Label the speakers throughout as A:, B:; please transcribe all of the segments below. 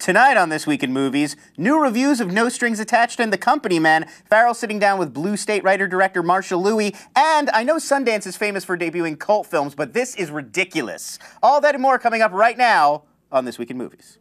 A: Tonight on This Week in Movies, new reviews of No Strings Attached and The Company Men, Farrell sitting down with Blue State writer-director Marshall Louie, and I know Sundance is famous for debuting cult films, but this is ridiculous. All that and more coming up right now on This Week in Movies.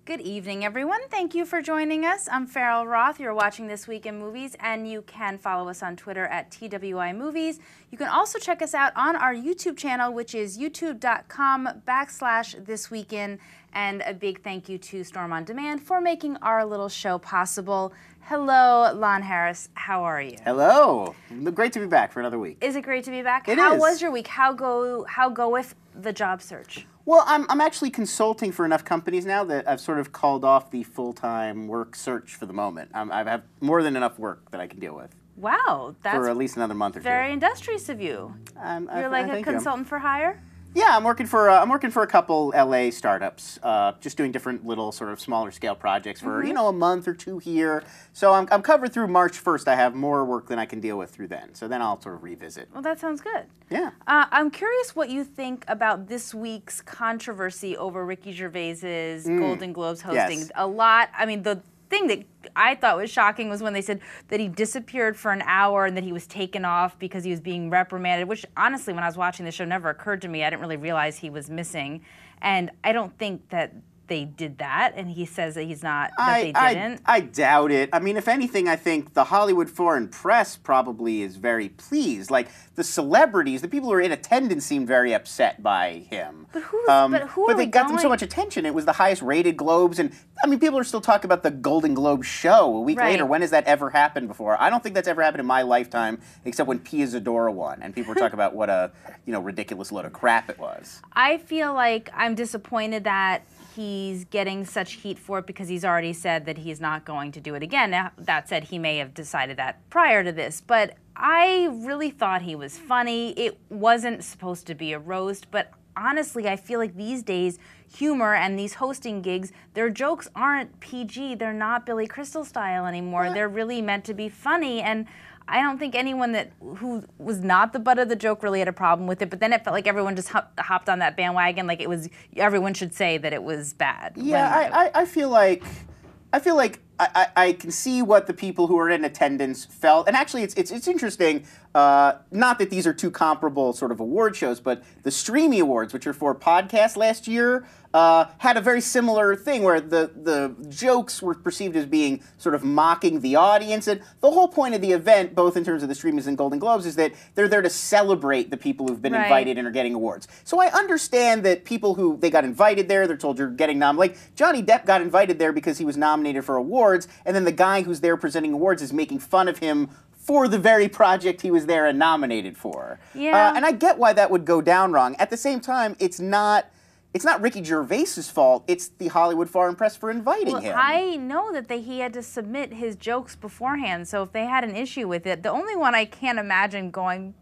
B: Good evening, everyone. Thank you for joining us. I'm Farrell Roth. You're watching This Week in Movies, and you can follow us on Twitter at TWI Movies. You can also check us out on our YouTube channel, which is youtube.com/thisweekin. And a big thank you to Storm On Demand for making our little show possible. Hello, Lon Harris. How are you?
A: Hello. Great to be back for another week.
B: Is it great to be back?
A: It
B: How
A: is.
B: was your week? How goeth the job search?
A: Well, I'm actually consulting for enough companies now that I've sort of called off the full-time work search for the moment. I have more than enough work that I can deal with.
B: Wow, that's
A: for at least another month or two.
B: Very industrious of you. You're like a consultant for hire?
A: Yeah, I'm working for a couple LA startups, just doing different little sort of smaller scale projects for a month or two here. So I'm covered through March 1st. I have more work than I can deal with through then. So then I'll sort of revisit.
B: Well, that sounds good.
A: Yeah.
B: I'm curious what you think about this week's controversy over Ricky Gervais's Golden Globes hosting.
A: Yes.
B: A lot. I mean, the thing that I thought was shocking was when they said that he disappeared for an hour and that he was taken off because he was being reprimanded, which honestly, when I was watching the show, never occurred to me. I didn't really realize he was missing. And I don't think that they did that, and he says that he's not, that they didn't.
A: I doubt it. I mean, if anything, I think the Hollywood foreign press probably is very pleased. Like, the celebrities, the people who were in attendance seemed very upset by him.
B: But who but
A: they got them so much attention. It was the highest rated Globes, and I mean, people are still talking about the Golden Globe show a week later. When has that ever happened before? I don't think that's ever happened in my lifetime, except when Pia Zadora won, and people were talking about what a ridiculous load of crap it was.
B: I feel like I'm disappointed that he's getting such heat for it because he's already said that he's not going to do it again. Now, that said, he may have decided that prior to this, but I really thought he was funny. It wasn't supposed to be a roast, but honestly, I feel like these days, humor and these hosting gigs, their jokes aren't PG. They're not Billy Crystal style anymore. They're really meant to be funny, and I don't think anyone who was not the butt of the joke really had a problem with it, but then it felt like everyone just hopped on that bandwagon, like everyone should say that it was bad.
A: Yeah, I feel like I can see what the people who are in attendance felt, and actually it's interesting. Not that these are two comparable sort of award shows, but the Streamy Awards, which are for podcasts last year, had a very similar thing where the jokes were perceived as being sort of mocking the audience, and the whole point of the event, both in terms of the Streamys and Golden Globes, is that they're there to celebrate the people who've been invited and are getting awards. So I understand that people who they got invited there, they're told you're getting nominated. Like Johnny Depp got invited there because he was nominated for awards, and then the guy who's there presenting awards is making fun of him for the very project he was there and nominated for.
B: Yeah.
A: And I get why that would go down wrong. At the same time, it's not Ricky Gervais's fault. It's the Hollywood foreign press for inviting him.
B: I know that he had to submit his jokes beforehand, so if they had an issue with it, the only one I can't imagine going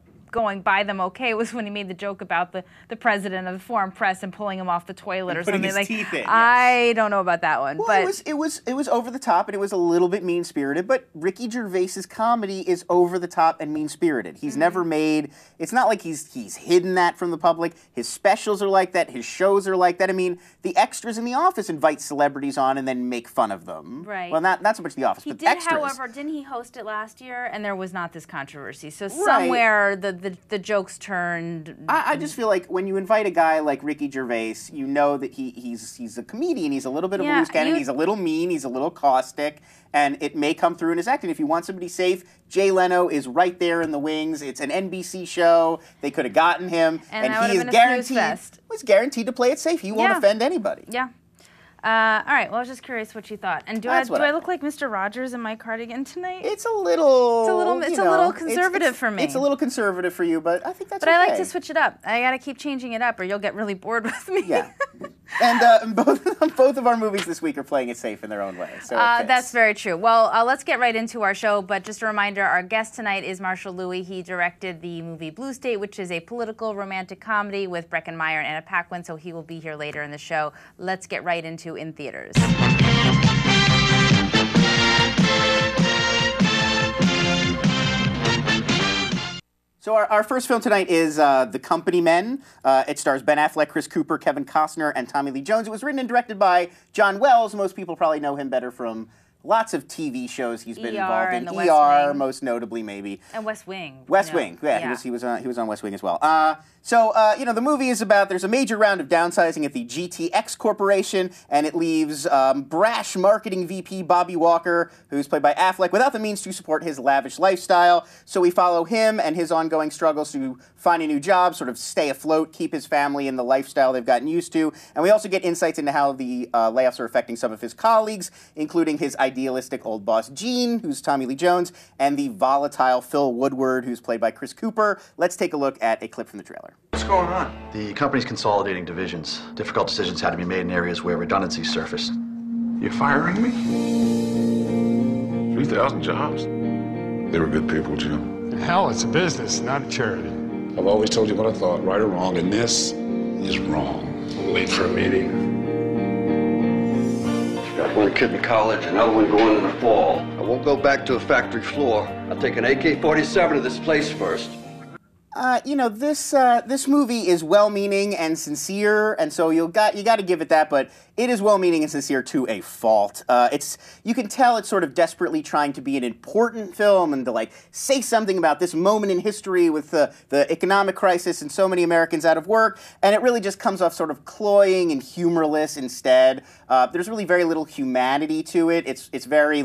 B: by them okay was when he made the joke about the president of the foreign press and pulling him off the toilet or something.
A: His teeth in, yes.
B: I don't know about that one.
A: Well,
B: but
A: it was over the top and it was a little bit mean spirited. But Ricky Gervais's comedy is over the top and mean spirited. He's never made. It's not like he's hidden that from the public. His specials are like that. His shows are like that. I mean, the extras in The Office invite celebrities on and then make fun of them.
B: Right.
A: Well, not so much The Office, but extras.
B: However, didn't he host it last year? And there was not this controversy. So somewhere the jokes turned.
A: I just feel like when you invite a guy like Ricky Gervais, you know that he's a comedian. He's a little bit of a loose cannon. He's a little mean. He's a little caustic. And it may come through in his acting. If you want somebody safe, Jay Leno is right there in the wings. It's an NBC show. They could have gotten him.
B: And
A: he is guaranteed to play it safe. He won't offend anybody.
B: Yeah. All right. Well, I was just curious what you thought. And do I look like Mr. Rogers in my cardigan tonight?
A: It's a little.
B: It's a little conservative for me.
A: It's a little conservative for you, but I think that's.
B: But I like to switch it up. I got to keep changing it up, or you'll get really bored with me.
A: Yeah. And both of our movies this week are playing it safe in their own way. So
B: that's very true. Well, let's get right into our show. But just a reminder, our guest tonight is Marshall Louie. He directed the movie Blue State, which is a political romantic comedy with Breckin Meyer and Anna Paquin. So he will be here later in the show. Let's get right into In Theaters.
A: So our first film tonight is The Company Men. It stars Ben Affleck, Chris Cooper, Kevin Costner, and Tommy Lee Jones. It was written and directed by John Wells. Most people probably know him better from lots of TV shows he's been involved in. ER, most notably, maybe.
B: And West Wing.
A: West Wing, yeah. He was on West Wing as well. The movie is about, there's a major round of downsizing at the GTX Corporation, and it leaves brash marketing VP Bobby Walker, who's played by Affleck, without the means to support his lavish lifestyle. So we follow him and his ongoing struggles to find a new job, sort of stay afloat, keep his family in the lifestyle they've gotten used to. And we also get insights into how the layoffs are affecting some of his colleagues, including his idealistic old boss Gene, who's Tommy Lee Jones, and the volatile Phil Woodward, who's played by Chris Cooper. Let's take a look at a clip from the trailer.
C: What's going on?
D: The company's consolidating divisions. Difficult decisions had to be made in areas where redundancies surfaced.
C: You're firing me? 3,000 jobs? They were good people, Jim.
E: Hell, it's a business, not a charity.
C: I've always told you what I thought, right or wrong, and this is wrong. Late for a meeting.
F: Got one kid in college, another one going in the fall. I won't go back to a factory floor. I'll take an AK-47 to this place first.
A: This movie is well-meaning and sincere, and so you got to give it that, but it is well-meaning and sincere to a fault. You can tell it's sort of desperately trying to be an important film and to say something about this moment in history with the economic crisis and so many Americans out of work, and it really just comes off sort of cloying and humorless instead. There's really very little humanity to it. It's very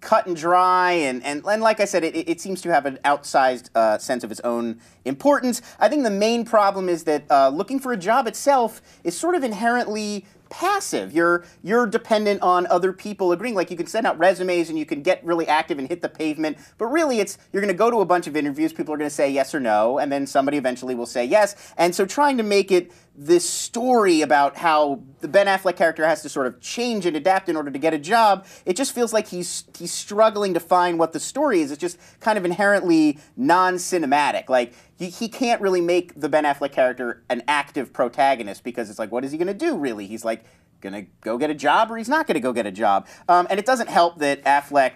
A: cut and dry, and like I said, it seems to have an outsized sense of its own importance. I think the main problem is that looking for a job itself is sort of inherently passive. You're dependent on other people agreeing. You can send out resumes and you can get really active and hit the pavement, but really you're going to go to a bunch of interviews, people are going to say yes or no, and then somebody eventually will say yes. And so trying to make it this story about how the Ben Affleck character has to sort of change and adapt in order to get a job, it just feels like he's struggling to find what the story is. It's just kind of inherently non-cinematic. He can't really make the Ben Affleck character an active protagonist because it's what is he going to do, really? He's going to go get a job or he's not going to go get a job. And it doesn't help that Affleck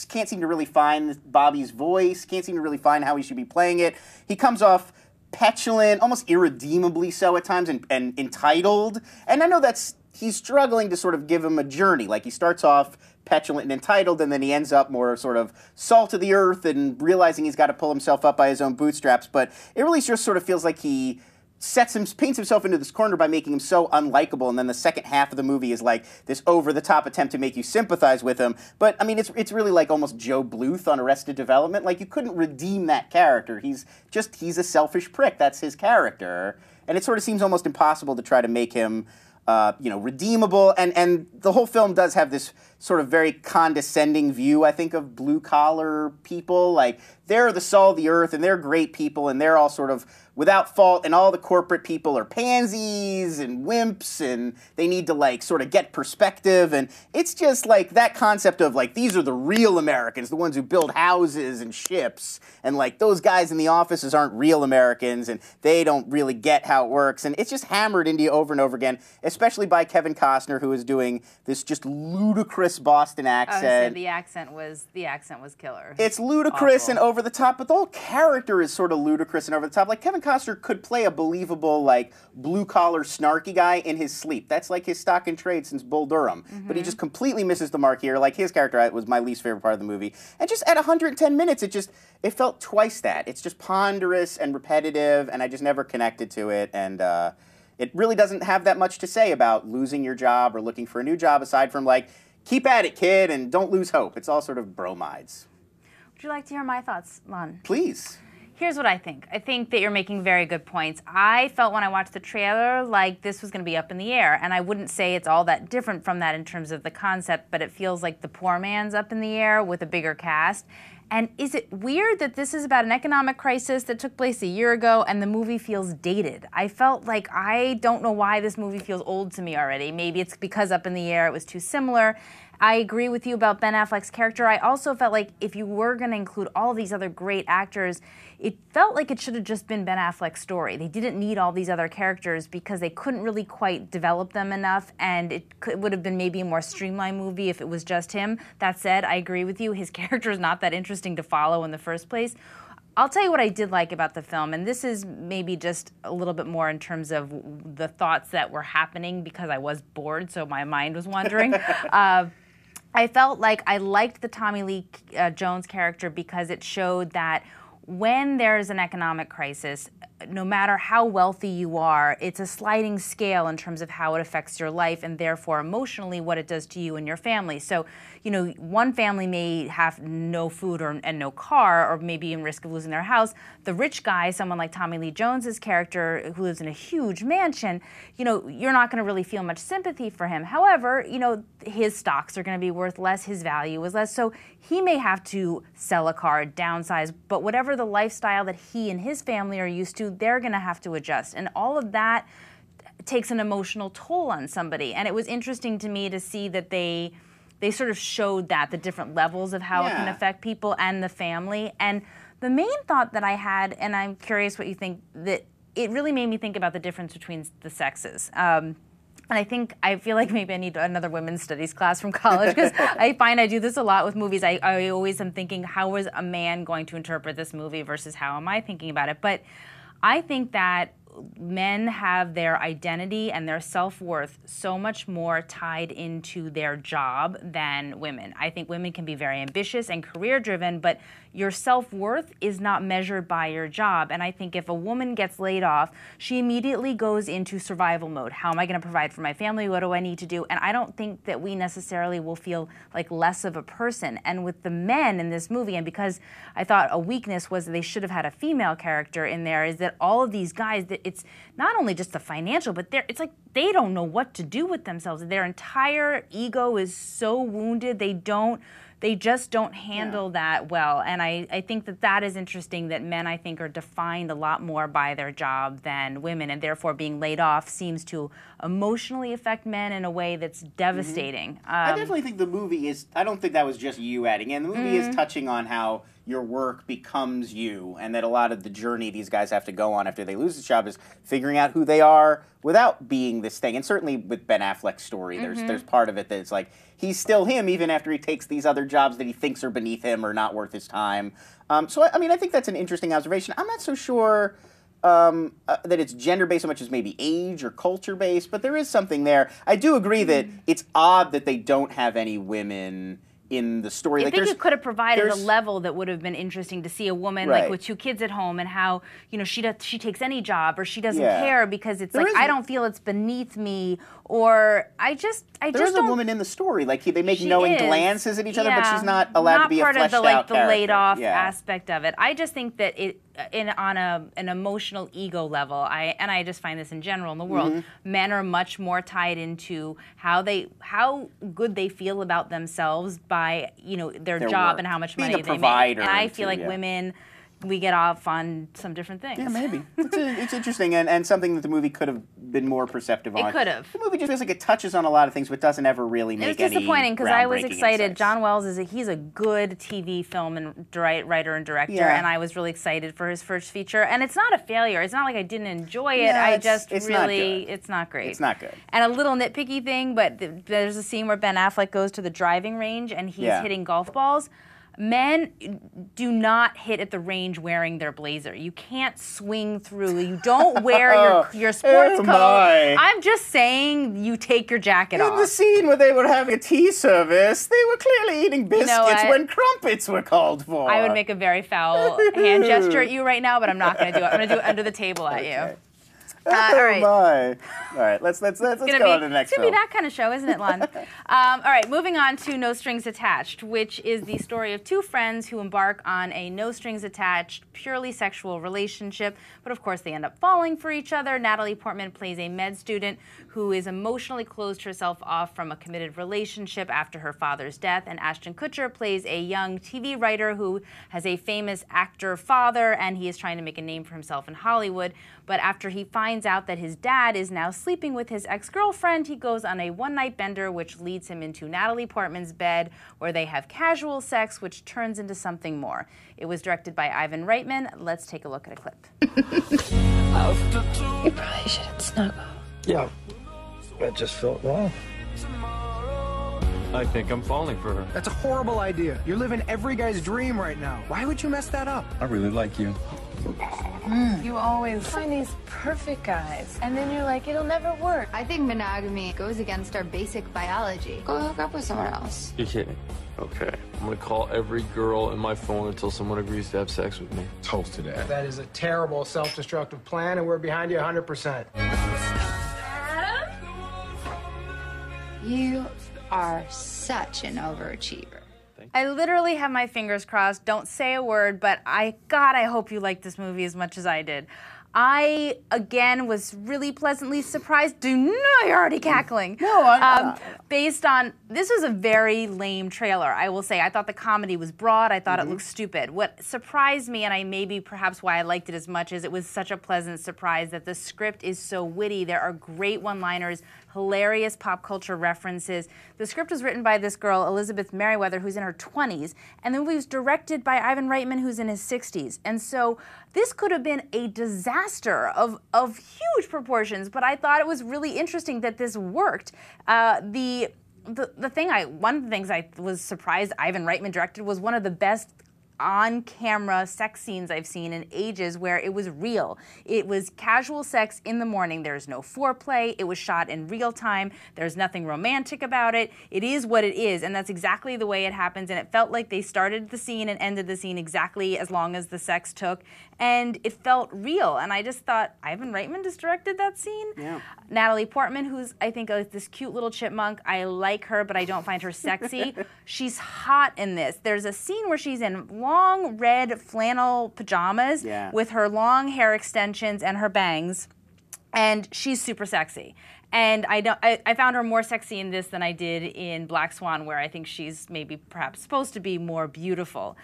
A: can't seem to really find Bobby's voice, can't seem to really find how he should be playing it. He comes off petulant, almost irredeemably so at times, and entitled. And I know he's struggling to sort of give him a journey. He starts off petulant and entitled, and then he ends up more sort of salt of the earth and realizing he's got to pull himself up by his own bootstraps. But it really just sort of feels like he paints himself into this corner by making him so unlikable, and then the second half of the movie is this over-the-top attempt to make you sympathize with him. But, I mean, it's really almost Joe Bluth on Arrested Development. You couldn't redeem that character. He's a selfish prick. That's his character. And it sort of seems almost impossible to try to make him redeemable, and the whole film does have this sort of very condescending view, I think, of blue-collar people. They're the salt of the earth, and they're great people, and they're all sort of without fault, and all the corporate people are pansies and wimps, and they need to, sort of get perspective, and it's just, that concept of, these are the real Americans, the ones who build houses and ships, and, those guys in the offices aren't real Americans, and they don't really get how it works, and it's just hammered into you over and over again, especially by Kevin Costner, who is doing this just ludicrous Boston accent.
B: The accent was killer.
A: It's ludicrous and over the top, but the whole character is sort of ludicrous and over the top. Kevin Costner could play a believable, blue-collar, snarky guy in his sleep. That's his stock in trade since Bull Durham. Mm-hmm. But he just completely misses the mark here. His character was my least favorite part of the movie. And just at 110 minutes, it felt twice that. It's just ponderous and repetitive, and I just never connected to it. And it really doesn't have that much to say about losing your job or looking for a new job, aside from, keep at it, kid, and don't lose hope. It's all sort of bromides.
B: Would you like to hear my thoughts, Lon?
A: Please.
B: Here's what I think. I think that you're making very good points. I felt when I watched the trailer like this was going to be up in the air, and I wouldn't say it's all that different from that in terms of the concept, but it feels like the poor man's up in the air with a bigger cast. And is it weird that this is about an economic crisis that took place a year ago and the movie feels dated? I felt like I don't know why this movie feels old to me already. Maybe it's because Up in the Air it was too similar. I agree with you about Ben Affleck's character. I also felt like if you were going to include all these other great actors, it felt like it should have just been Ben Affleck's story. They didn't need all these other characters because they couldn't really quite develop them enough, and it would have been maybe a more streamlined movie if it was just him. That said, I agree with you. His character is not that interesting to follow in the first place. I'll tell you what I did like about the film, and this is maybe just a little bit more in terms of the thoughts that were happening because I was bored, so my mind was wandering. I felt like I liked the Tommy Lee Jones character because it showed that when there's an economic crisis, no matter how wealthy you are, it's a sliding scale in terms of how it affects your life and therefore emotionally what it does to you and your family. So, you know, one family may have no food and no car or maybe in risk of losing their house. The rich guy, someone like Tommy Lee Jones's character who lives in a huge mansion, you know, you're not going to really feel much sympathy for him. However, you know, his stocks are going to be worth less, his value is less, so he may have to sell a car, downsize, but whatever the lifestyle that he and his family are used to, they're going to have to adjust. And all of that takes an emotional toll on somebody. And it was interesting to me to see that they sort of showed that, the different levels of how it can affect people and the family. And the main thought that I had, and I'm curious what you think, that it really made me think about the difference between the sexes. And I feel like maybe I need another women's studies class from college because I find I do this a lot with movies. I always am thinking, how is a man going to interpret this movie versus how am I thinking about it? But I think that men have their identity and their self-worth so much more tied into their job than women. I think women can be very ambitious and career-driven, but your self-worth is not measured by your job. And I think if a woman gets laid off, she immediately goes into survival mode. How am I going to provide for my family? What do I need to do? And I don't think that we necessarily will feel like less of a person. And with the men in this movie, and because I thought a weakness was that they should have had a female character in there, is that all of these guys, that it's not only just the financial, but it's like they don't know what to do with themselves. Their entire ego is so wounded. They just don't handle that well. And I think that is interesting, that men, I think, are defined a lot more by their job than women, and therefore being laid off seems to emotionally affect men in a way that's devastating.
A: I definitely think the movie is, I don't think that was just you adding in. The movie is touching on how your work becomes you, and that a lot of the journey these guys have to go on after they lose the job is figuring out who they are without being this thing. And certainly with Ben Affleck's story, there's part of it that it's like, he's still him even after he takes these other jobs that he thinks are beneath him or not worth his time. So, I mean, I think that's an interesting observation. I'm not so sure that it's gender-based so much as maybe age or culture-based, but there is something there. I do agree that it's odd that they don't have any women in the story.
B: I
A: like,
B: think it could have provided a level that would have been interesting to see a woman like with 2 kids at home and how, you know, she takes any job or she doesn't care because it's like, I don't feel it's beneath me, or I just
A: There's a woman in the story, like they make knowing glances at each other, but she's not allowed to be a fleshed out character.
B: Not part of the laid off aspect of it. I just think that on an emotional ego level, I just find this in general in the world, men are much more tied into how good they feel about themselves by, you know, their job work and how much money they make. And I feel like women, we get off on some different things.
A: Yeah, maybe. It's interesting and something that the movie could have been more perceptive on.
B: It could have.
A: The movie just feels like it touches on a lot of things but doesn't ever really make any
B: It's disappointing because I was excited.
A: Insights.
B: John Wells he's a good TV film and writer and director, and I was really excited for his first feature. And it's not a failure. It's not like I didn't enjoy it. It's not great.
A: It's not good.
B: And a little nitpicky thing, but there's a scene where Ben Affleck goes to the driving range and he's hitting golf balls. Men do not hit at the range wearing their blazer. You can't swing through. You don't wear your sports coat. I'm just saying you take your jacket off.
A: In the scene where they were having a tea service, they were clearly eating biscuits when crumpets were called for.
B: I would make a very foul hand gesture at you right now, but I'm not going to do it. I'm going to do it under the table at you. All right.
A: All right, let's go on to the next
B: It's
A: film.
B: gonna be that kind of show, isn't it, Lon? All right, moving on to No Strings Attached, which is the story of two friends who embark on a no strings attached, purely sexual relationship, but of course they end up falling for each other. Natalie Portman plays a med student who is emotionally closed herself off from a committed relationship after her father's death, and Ashton Kutcher plays a young TV writer who has a famous actor father, and he is trying to make a name for himself in Hollywood. But after he finds out that his dad is now sleeping with his ex-girlfriend, he goes on a one-night bender, which leads him into Natalie Portman's bed, where they have casual sex, which turns into something more. It was directed by Ivan Reitman. Let's take a look at a clip.
G: You probably shouldn't snuggle.
H: Yeah, that just felt wrong.
I: I think I'm falling for her.
J: That's a horrible idea. You're living every guy's dream right now. Why would you mess that up?
C: I really like you.
G: You always find these perfect guys, and then you're like, it'll never work.
K: I think monogamy goes against our basic biology. Go hook up with someone else.
I: You're kidding. Okay. I'm gonna call every girl in my phone until someone agrees to have sex with me.
C: Toast to that.
J: That is a terrible self-destructive plan, and we're behind you 100%.
K: You are such an overachiever.
B: I literally have my fingers crossed. Don't say a word, but I hope you liked this movie as much as I did. I, again, was really pleasantly surprised. You're already cackling.
A: No, I'm not.
B: Based on, this was a very lame trailer, I will say. I thought the comedy was broad. I thought it looked stupid. What surprised me, and maybe perhaps why I liked it as much, is it was such a pleasant surprise that the script is so witty. There are great one-liners, hilarious pop culture references. The script was written by this girl, Elizabeth Merriweather, who's in her 20s, and the movie was directed by Ivan Reitman, who's in his 60s. And so this could have been a disaster of huge proportions, but I thought it was really interesting that this worked. One of the things I was surprised Ivan Reitman directed was one of the best on-camera sex scenes I've seen in ages, where it was real. It was casual sex in the morning. There's no foreplay. It was shot in real time. There's nothing romantic about it. It is what it is, and that's exactly the way it happens, and it felt like they started the scene and ended the scene exactly as long as the sex took, and it felt real, and I just thought, Ivan Reitman just directed that scene?
A: Yeah.
B: Natalie Portman, who's, I think, this cute little chipmunk. I like her, but I don't find her sexy. She's hot in this. There's a scene where she's in long red flannel pajamas with her long hair extensions and her bangs, and she's super sexy. And I found her more sexy in this than I did in Black Swan, where I think she's maybe perhaps supposed to be more beautiful.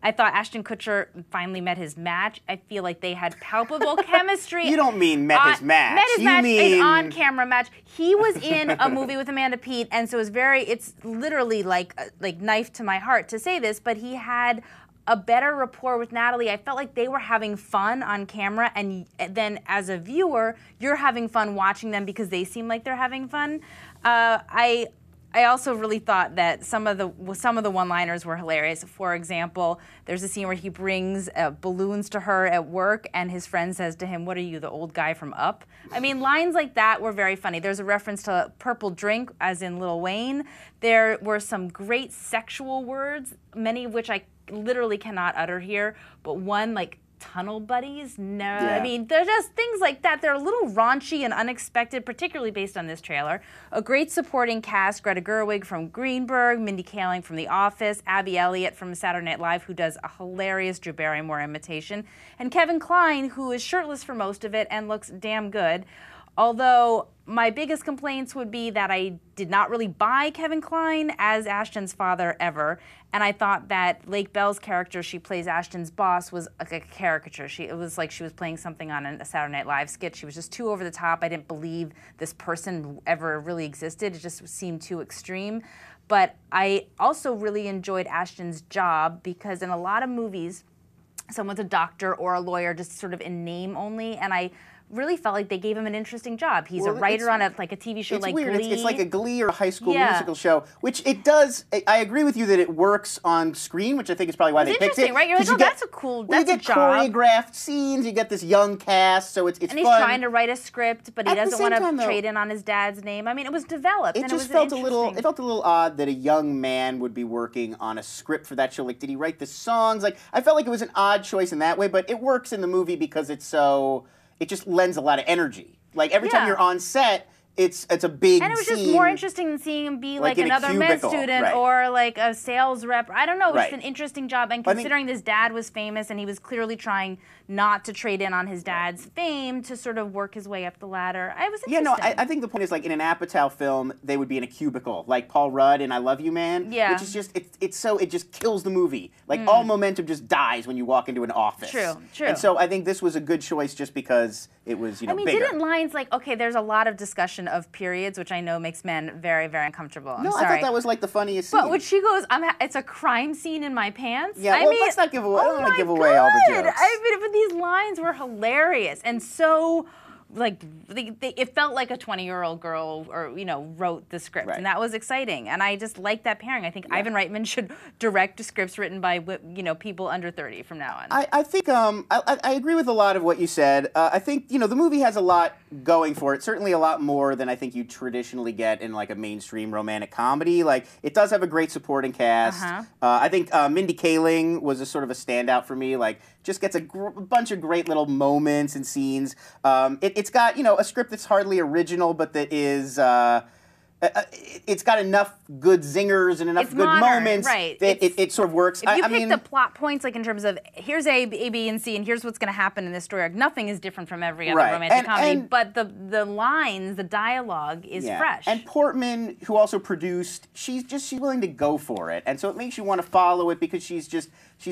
B: I thought Ashton Kutcher finally met his match. I feel like they had palpable chemistry.
A: You don't mean met his match.
B: Met his
A: you
B: match,
A: mean...
B: an on-camera match. He was in a movie with Amanda Peet, and so it's literally like knife to my heart to say this, but he had a better rapport with Natalie. I felt like they were having fun on camera, and then as a viewer, you're having fun watching them because they seem like they're having fun. I also really thought that some of the one-liners were hilarious. For example, there's a scene where he brings balloons to her at work, and his friend says to him, "What are you, the old guy from Up?" I mean, lines like that were very funny. There's a reference to Purple Drink, as in Lil Wayne. There were some great sexual words, many of which I literally cannot utter here, but one like tunnel buddies. No, yeah. I mean, they're just things like that. They're a little raunchy and unexpected, particularly based on this trailer. A great supporting cast: Greta Gerwig from Greenberg, Mindy Kaling from The Office, Abby Elliott from Saturday Night Live, who does a hilarious Drew Barrymore imitation, and Kevin Kline, who is shirtless for most of it and looks damn good. Although my biggest complaints would be that I did not really buy Kevin Kline as Ashton's father ever, and I thought that Lake Bell's character, she plays Ashton's boss, was like a caricature. It was like she was playing something on a Saturday Night Live skit. She was just too over the top. I didn't believe this person ever really existed. It just seemed too extreme. But I also really enjoyed Ashton's job, because in a lot of movies, someone's a doctor or a lawyer just sort of in name only, and I really felt like they gave him an interesting job. He's a writer on a TV show like
A: weird.
B: Glee.
A: It's like a Glee or a High School Musical show, which it does. I agree with you that it works on screen, which I think is probably why they picked it.
B: Interesting, right? You're like, that's a cool, that's a job.
A: You get choreographed scenes, you get this young cast, so it's fun.
B: And he's trying to write a script, but he doesn't want to trade in on his dad's name. I mean, it was developed, and it was
A: felt it felt a little odd that a young man would be working on a script for that show. Like, did he write the songs? Like, I felt like it was an odd choice in that way, but it works in the movie because it's so it just lends a lot of energy. Like every time you're on set, it's a big
B: And it was
A: scene,
B: just more interesting than seeing him be like
A: in a
B: another med
A: cubicle,
B: student
A: right.
B: or like a sales rep. I don't know. It was just
A: Right.
B: an interesting job. And considering this dad was famous and he was clearly trying not to trade in on his dad's fame to sort of work his way up the ladder, it was interesting.
A: Yeah, no, I think the point is like in an Apatow film, they would be in a cubicle, like Paul Rudd in I Love You, Man.
B: Yeah.
A: Which is just, it just kills the movie. Like all momentum just dies when you walk into an office.
B: True.
A: And so I think this was a good choice just because it was,
B: I mean,
A: bigger.
B: didn't lines like, okay, there's a lot of discussion of periods, which I know makes men very, very uncomfortable. I'm
A: No,
B: sorry.
A: I thought that was like the funniest scene.
B: But when she goes, it's a crime scene in my pants.
A: Yeah,
B: I
A: well,
B: mean,
A: let's not give away. I
B: oh
A: don't want
B: my
A: to give away all the
B: God.
A: jokes.
B: I mean, but these lines were hilarious and so. Like it felt like a 20-year-old girl, or wrote the script,
A: Right.
B: and that was exciting. And I just like that pairing. I think Ivan Reitman should direct scripts written by people under 30 from now on.
A: I think I agree with a lot of what you said. I think the movie has a lot going for it. Certainly a lot more than I think you traditionally get in like a mainstream romantic comedy. Like it does have a great supporting cast. I think Mindy Kaling was a sort of a standout for me. Like just gets a bunch of great little moments and scenes. It's got a script that's hardly original, but that is. It's got enough good zingers and enough good moments
B: right.
A: that it sort of works.
B: If you pick the plot points, like in terms of here's A, B, and C, and here's what's going to happen in this story arc, nothing is different from every other romantic comedy. But the lines, the dialogue is fresh.
A: And Portman, who also produced, she's willing to go for it, and so it makes you want to follow it because she's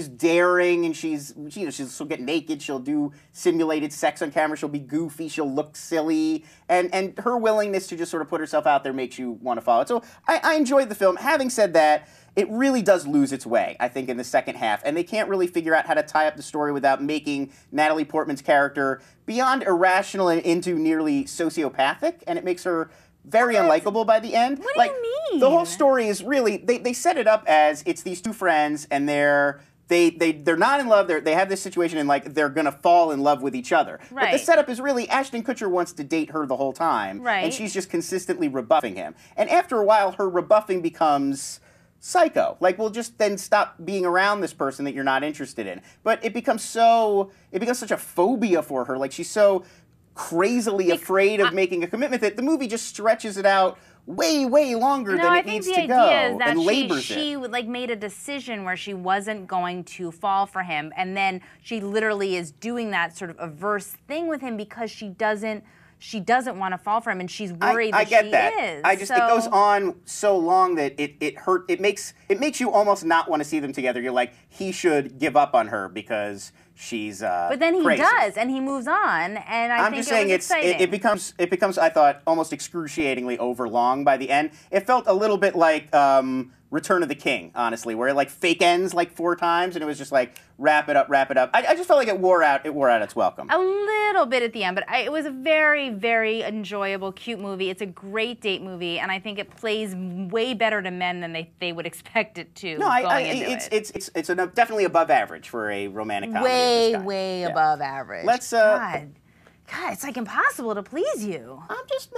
A: daring and she'll get naked, she'll do simulated sex on camera, she'll be goofy, she'll look silly, and her willingness to just sort of put herself out there makes you want to follow it. So I enjoyed the film. Having said that, it really does lose its way, I think, in the second half, and they can't really figure out how to tie up the story without making Natalie Portman's character beyond irrational and into nearly sociopathic, and it makes her very unlikable by the end.
B: What do you mean?
A: The whole story is really, they set it up as it's these two friends, and they're not in love. They have this situation, and like they're gonna fall in love with each other.
B: Right.
A: But the setup is really Ashton Kutcher wants to date her the whole time,
B: right.
A: and she's just consistently rebuffing him. And after a while, her rebuffing becomes psycho. Like we'll just then stop being around this person that you're not interested in. But it becomes such a phobia for her. Like she's so crazily afraid of making a commitment that the movie just stretches it out way, way longer than it needs to go, and labors
B: she
A: it.
B: like made a decision where she wasn't going to fall for him, and then she literally is doing that sort of averse thing with him because she doesn't want to fall for him, and she's worried
A: I get
B: she
A: that.
B: is.
A: It goes on so long that it makes you almost not want to see them together. You're like, he should give up on her because she's
B: but then he
A: crazy.
B: does, and he moves on, and I'm
A: just saying it becomes I thought almost excruciatingly overlong by the end. It felt a little bit like Return of the King, honestly, where it like fake ends like 4 times, and it was just like wrap it up. I just felt like it wore out its welcome.
B: A little bit at the end, but it was a very, very enjoyable, cute movie. It's a great date movie, and I think it plays way better to men than they would expect it to.
A: No, it's definitely above average for a romantic comedy.
B: Way above average.
A: Let's
B: God, it's like impossible to please you.
A: I'm just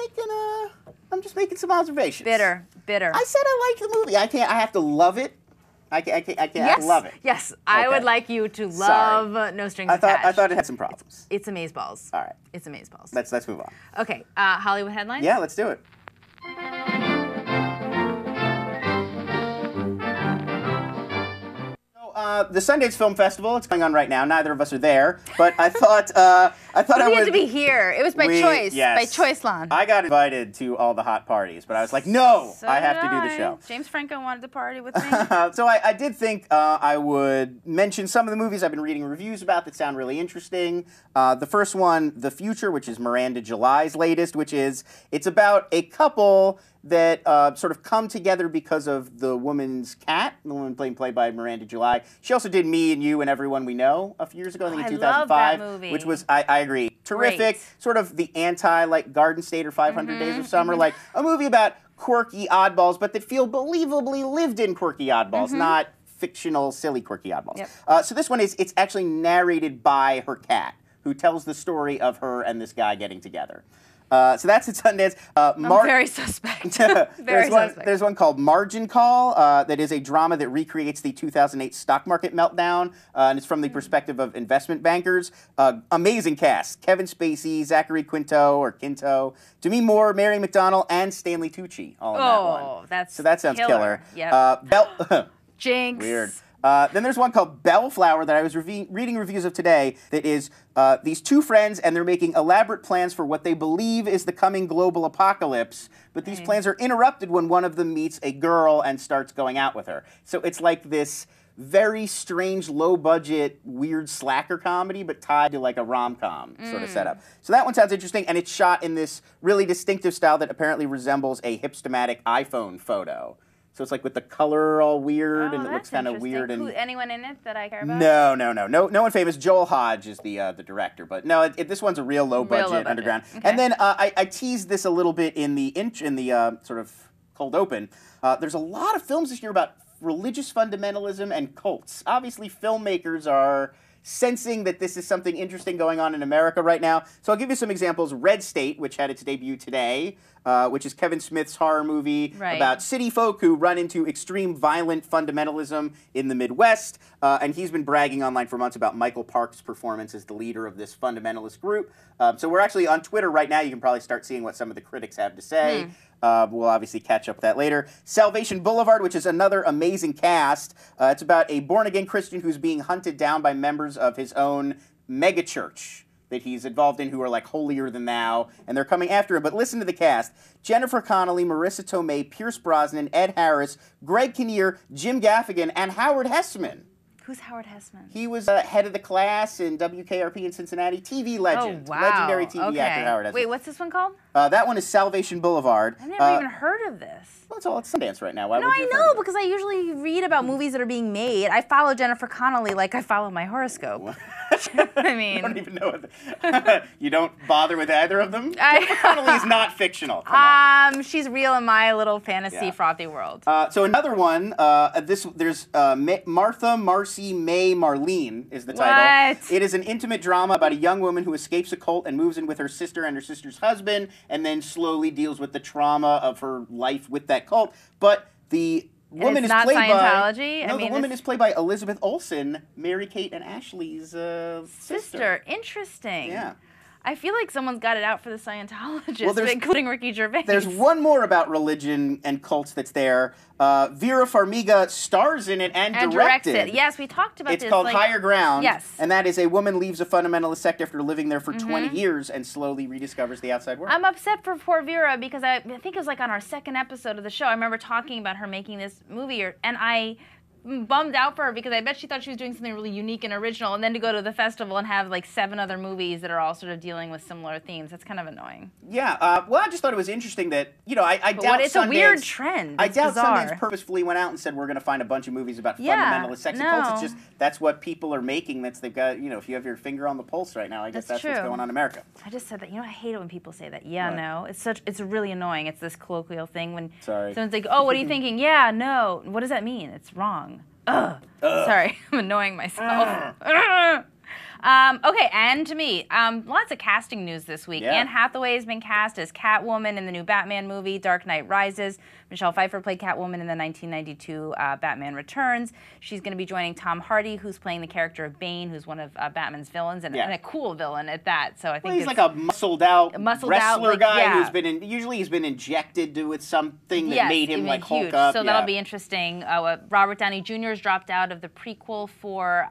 A: making some observations.
B: Bitter.
A: I said I liked the movie. I have to love it. I can't love it.
B: Yes, I would like you to love No Strings Attached.
A: I thought it had some problems.
B: It's amazeballs.
A: All right.
B: It's amazeballs.
A: Let's move on.
B: Okay, Hollywood headlines?
A: Yeah, let's do it. The Sundance Film Festival, it's going on right now. Neither of us are there, but I thought I would
B: had to be here. It was by choice.
A: Yes.
B: By choice, Lon.
A: I got invited to all the hot parties, but I was like, no,
B: So
A: I have to
B: did
A: do the show.
B: James Franco wanted to party with me.
A: So I did think I would mention some of the movies I've been reading reviews about that sound really interesting. The first one, The Future, which is Miranda July's latest, it's about a couple that sort of come together because of the woman's cat, the woman played by Miranda July. She also did Me and You and Everyone We Know a few years ago, I think in 2005.
B: Love that movie.
A: Which was, I agree, terrific.
B: Great.
A: Sort of the anti, like, Garden State or 500 Days of Summer, like a movie about quirky oddballs, but that feel believably lived-in quirky oddballs, not fictional, silly, quirky oddballs.
B: Yep.
A: So this one it's actually narrated by her cat, who tells the story of her and this guy getting together. So that's at Sundance.
B: I'm very suspect.
A: There's one called Margin Call that is a drama that recreates the 2008 stock market meltdown, and it's from the perspective of investment bankers. Amazing cast: Kevin Spacey, Zachary Quinto, Demi Moore, Mary McDonnell, and Stanley Tucci all in that one. So that sounds killer.
B: Yep. Jinx.
A: Weird. Then there's one called Bellflower that I was reading reviews of today that is these two friends, and they're making elaborate plans for what they believe is the coming global apocalypse, but these plans are interrupted when one of them meets a girl and starts going out with her. So it's like this very strange, low-budget, weird slacker comedy, but tied to like a rom-com sort of setup. So that one sounds interesting, and it's shot in this really distinctive style that apparently resembles a hipstamatic iPhone photo. So it's like with the color all weird, and it looks kind of weird. And
B: anyone in it that I care about?
A: No one famous. Joel Hodge is the director, but no, this one's a real low budget underground. Okay. And then I teased this a little bit in the sort of cold open. There's a lot of films this year about religious fundamentalism and cults. Obviously, filmmakers are sensing that this is something interesting going on in America right now. So I'll give you some examples. Red State, which had its debut today, which is Kevin Smith's horror movie about city folk who run into extreme violent fundamentalism in the Midwest. And he's been bragging online for months about Michael Park's performance as the leader of this fundamentalist group. So we're actually on Twitter right now. You can probably start seeing what some of the critics have to say. We'll obviously catch up with that later. Salvation Boulevard, which is another amazing cast. It's about a born-again Christian who's being hunted down by members of his own megachurch that he's involved in who are like holier than thou, and they're coming after him. But listen to the cast. Jennifer Connelly, Marissa Tomei, Pierce Brosnan, Ed Harris, Greg Kinnear, Jim Gaffigan, and Howard Hessman.
B: Who's Howard Hessman?
A: He was head of the class in WKRP in Cincinnati. TV legend.
B: Oh, wow.
A: Legendary TV actor Howard Hessman.
B: Wait, what's this one called?
A: That one is Salvation Boulevard.
B: I've never even heard of this.
A: Well, it's all at Sundance right now. Why would you
B: I know, because I usually read about movies that are being made. I follow Jennifer Connelly like I follow my horoscope. I mean...
A: I don't even know what you don't bother with either of them? Jennifer Connelly is not fictional.
B: She's real in my little fantasy frothy world.
A: So another one, there's Martha, Marcy, May, Marlene is the title.
B: What?
A: It is an intimate drama about a young woman who escapes a cult and moves in with her sister and her sister's husband, and then slowly deals with the trauma of her life with that cult. But the woman is played
B: Scientology?
A: by... No, the woman is played by Elizabeth Olsen, Mary-Kate and Ashley's sister.
B: Interesting.
A: Yeah.
B: I feel like someone's got it out for the Scientologists, including Ricky Gervais.
A: There's one more about religion and cults that's there. Vera Farmiga stars in it and
B: directs it. Yes, we talked about this.
A: It's called Higher Ground.
B: Yes.
A: And that is a woman leaves a fundamentalist sect after living there for 20 years and slowly rediscovers the outside world.
B: I'm upset for poor Vera because I think it was like on our second episode of the show. I remember talking about her making this movie, and I bummed out for her because I bet she thought she was doing something really unique and original, and then to go to the festival and have like 7 other movies that are all sort of dealing with similar themes. That's kind of annoying.
A: Yeah, well, I just thought it was interesting that, I doubt
B: it's
A: Sundance...
B: a weird trend.
A: I doubt Sundance purposefully went out and said, we're going to find a bunch of movies about fundamentalist sex and cults. It's just, that's what people are making. They've got, if you have your finger on the pulse right now, I guess that's what's going on in America.
B: I just said that. I hate it when people say that. Yeah, no. It's really annoying. It's this colloquial thing when someone's like, oh, what are you thinking? Yeah, no. What does that mean? It's wrong. Sorry, I'm annoying myself. Okay, and to me, lots of casting news this week. Anne Hathaway has been cast as Catwoman in the new Batman movie, Dark Knight Rises. Michelle Pfeiffer played Catwoman in the 1992 Batman Returns. She's going to be joining Tom Hardy, who's playing the character of Bane, who's one of Batman's villains, and a cool villain at that. So I think
A: he's like a muscled-out wrestler guy who's been usually he's been injected with something that made him like Hulk up.
B: So that'll be interesting. Robert Downey Jr. has dropped out of the prequel for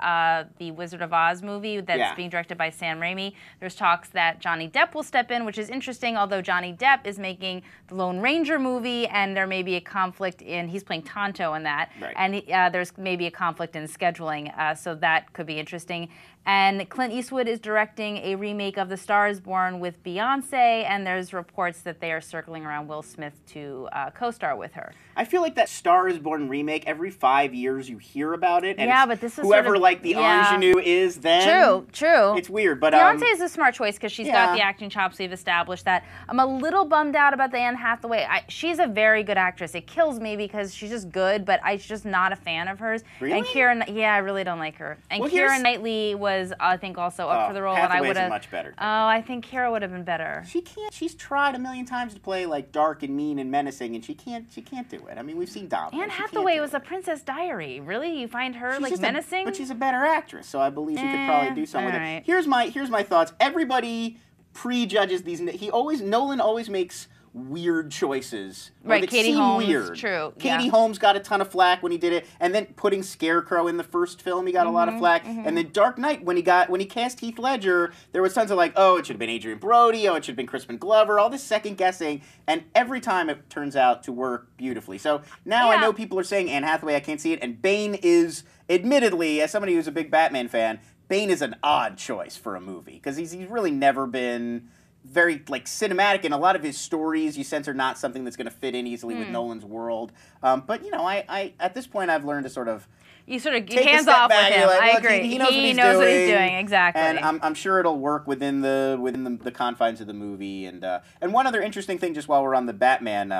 B: the Wizard of Oz movie that's being directed by Sam Raimi. There's talks that Johnny Depp will step in, which is interesting, although Johnny Depp is making the Lone Ranger movie, and there may be a conflict he's playing Tonto in that, and there's maybe a conflict in scheduling, so that could be interesting. And Clint Eastwood is directing a remake of The Star is Born with Beyonce, and there's reports that they are circling around Will Smith to co-star with her.
A: I feel like that Star is Born remake, every 5 years you hear about it, and
B: but this is
A: whoever
B: sort of,
A: like the ingenue is then.
B: True.
A: It's weird, but
B: Beyonce is a smart choice because she's got the acting chops. We've established that. I'm a little bummed out about the Anne Hathaway. She's a very good actress. It kills me because she's just good, but I'm just not a fan of hers.
A: Really?
B: And Keira, I really don't like her. And Keira Knightley was was, I think, also up for the role, and I would have
A: much better.
B: Oh, I think Kara would have been better.
A: She can't. She's tried a million times to play like dark and mean and menacing, and she can't do it. I mean, we've seen Domino.
B: Anne Hathaway was a Princess Diary. Really, you find her
A: She's
B: like menacing?
A: But she's a better actress, so I believe she could probably do something with it. Here's my thoughts. Everybody prejudges these. Nolan always makes weird choices.
B: Right, Katie Holmes.
A: Weird.
B: True.
A: Katie Holmes got a ton of flack when he did it, and then putting Scarecrow in the first film, he got a lot of flack. And then Dark Knight, when he cast Heath Ledger, there was tons of like, oh, it should have been Adrian Brody, oh, it should have been Crispin Glover, all this second guessing, and every time it turns out to work beautifully. So now I know people are saying Anne Hathaway, I can't see it, and Bane is, admittedly, as somebody who's a big Batman fan, Bane is an odd choice for a movie because he's really never been very like cinematic, and a lot of his stories you sense are not something that's going to fit in easily with Nolan's world. But you know, I at this point I've learned to sort of
B: hands off with him.
A: Like,
B: I agree.
A: He knows what he's doing
B: exactly,
A: and I'm sure it'll work within the confines of the movie. And one other interesting thing, just while we're on the Batman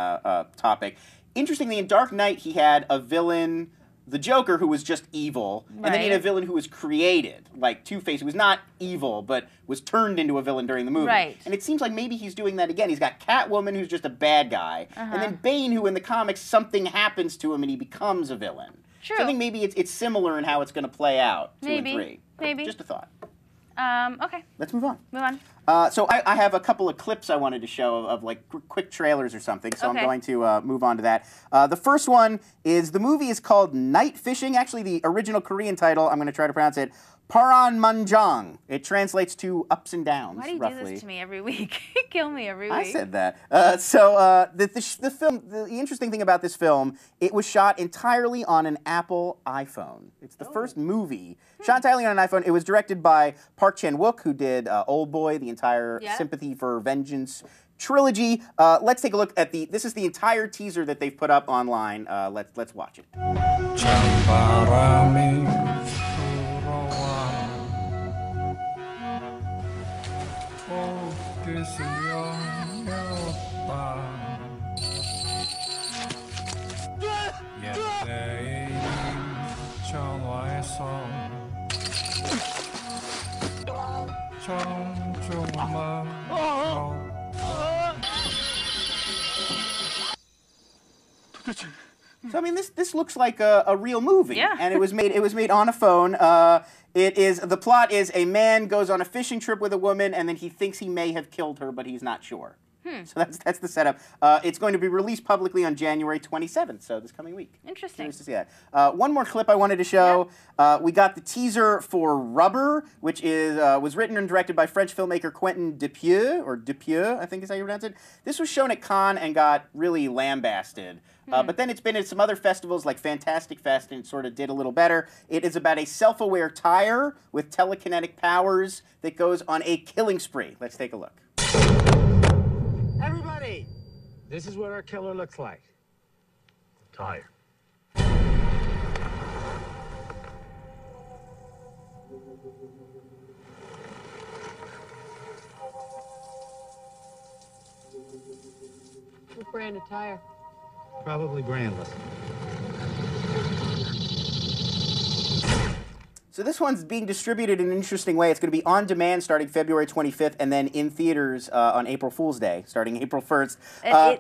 A: topic, interestingly in Dark Knight he had a villain, the Joker, who was just evil, and then he had a villain who was created, like Two-Face, who was not evil, but was turned into a villain during the movie.
B: Right.
A: And it seems like maybe he's doing that again. He's got Catwoman, who's just a bad guy, and then Bane, who in the comics, something happens to him and he becomes a villain.
B: True.
A: So I think maybe it's similar in how it's going to play out, 2 and 3.
B: Maybe.
A: Just a thought.
B: Okay.
A: Let's move on.
B: Move on.
A: So I have a couple of clips I wanted to show of like quick trailers or something, so I'm going to move on to that. The first one is, the movie is called Night Fishing. Actually, the original Korean title, I'm going to try to pronounce it, Paranmanjang. It translates to ups and downs,
B: Why do you
A: roughly.
B: do this to me every week? Kill me every week.
A: I said that. The film, the interesting thing about this film, it was shot entirely on an Apple iPhone. It's the first movie shot entirely on an iPhone. It was directed by Park Chan-wook, who did Old Boy, the entire Sympathy for Vengeance trilogy. Let's take a look at this is the entire teaser that they've put up online. Let's watch it. So I mean, this looks like a real movie, and it was made on a phone. The plot is a man goes on a fishing trip with a woman, and then he thinks he may have killed her, but he's not sure. So that's the setup. It's going to be released publicly on January 27th, so this coming week.
B: Interesting.
A: Curious to see that. One more clip I wanted to show. We got the teaser for Rubber, which was written and directed by French filmmaker Quentin Dupieux, I think is how you pronounce it. This was shown at Cannes and got really lambasted. But then it's been at some other festivals like Fantastic Fest, and it sort of did a little better. It is about a self-aware tire with telekinetic powers that goes on a killing spree. Let's take a look.
J: Everybody, this is what our killer looks like.
C: Tire.
G: What brand of tire?
J: Probably brandless.
A: So this one's being distributed in an interesting way. It's going to be on demand starting February 25th, and then in theaters on April Fool's Day, starting April 1st.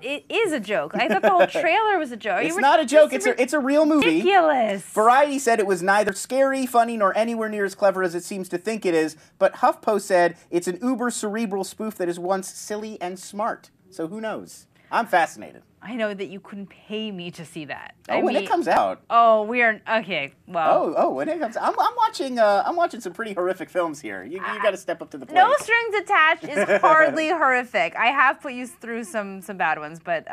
B: It is a joke. I thought the whole trailer was a joke.
A: It's not a joke. It's a real movie.
B: Ridiculous.
A: Variety said it was neither scary, funny, nor anywhere near as clever as it seems to think it is. But HuffPost said it's an uber cerebral spoof that is once silly and smart. So who knows? I'm fascinated.
B: I know that you couldn't pay me to see that.
A: When it comes out.
B: Oh, we are okay. Well.
A: When it comes out. I'm watching some pretty horrific films here. You got to step up to the plate.
B: No Strings Attached is hardly horrific. I have put you through some bad ones, but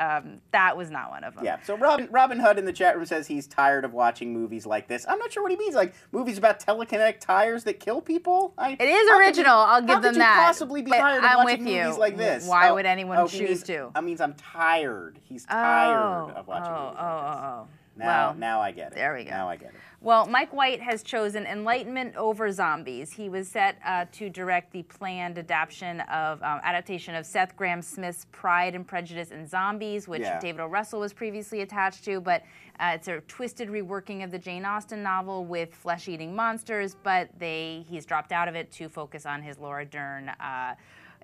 B: that was not one of them.
A: Yeah. So Robin Hood in the chat room says he's tired of watching movies like this. I'm not sure what he means. Like movies about telekinetic tires that kill people.
B: It is original. I'll give them that.
A: How could you possibly be tired of watching movies like this?
B: Why would anyone choose to?
A: That means I'm tired. He's tired of watching movies like this. Now I get it.
B: There we go.
A: Now I get it.
B: Well, Mike White has chosen Enlightenment over Zombies. He was set to direct the planned adaptation of Seth Grahame-Smith's Pride and Prejudice and Zombies, which David O. Russell was previously attached to, but it's a twisted reworking of the Jane Austen novel with flesh-eating monsters, but he's dropped out of it to focus on his Laura Dern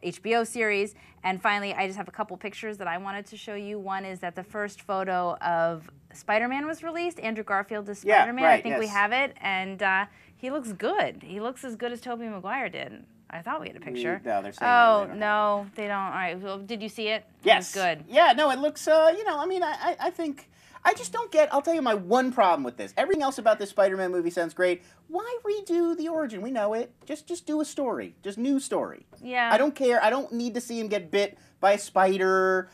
B: HBO series. And finally, I just have a couple pictures that I wanted to show you. One is that the first photo of Spider-Man was released. Andrew Garfield is Spider-Man. I think we have it. And he looks good. He looks as good as Tobey Maguire did. I thought we had a picture.
A: No, they're saying
B: no, they don't. All right. Well, did you see it?
A: Yes.
B: It was good.
A: Yeah, no, it looks, I think... I just don't get, I'll tell you my one problem with this. Everything else about this Spider-Man movie sounds great. Why redo the origin? We know it. Just do a story. Just new story.
B: Yeah.
A: I don't care. I don't need to see him get bit by a spider.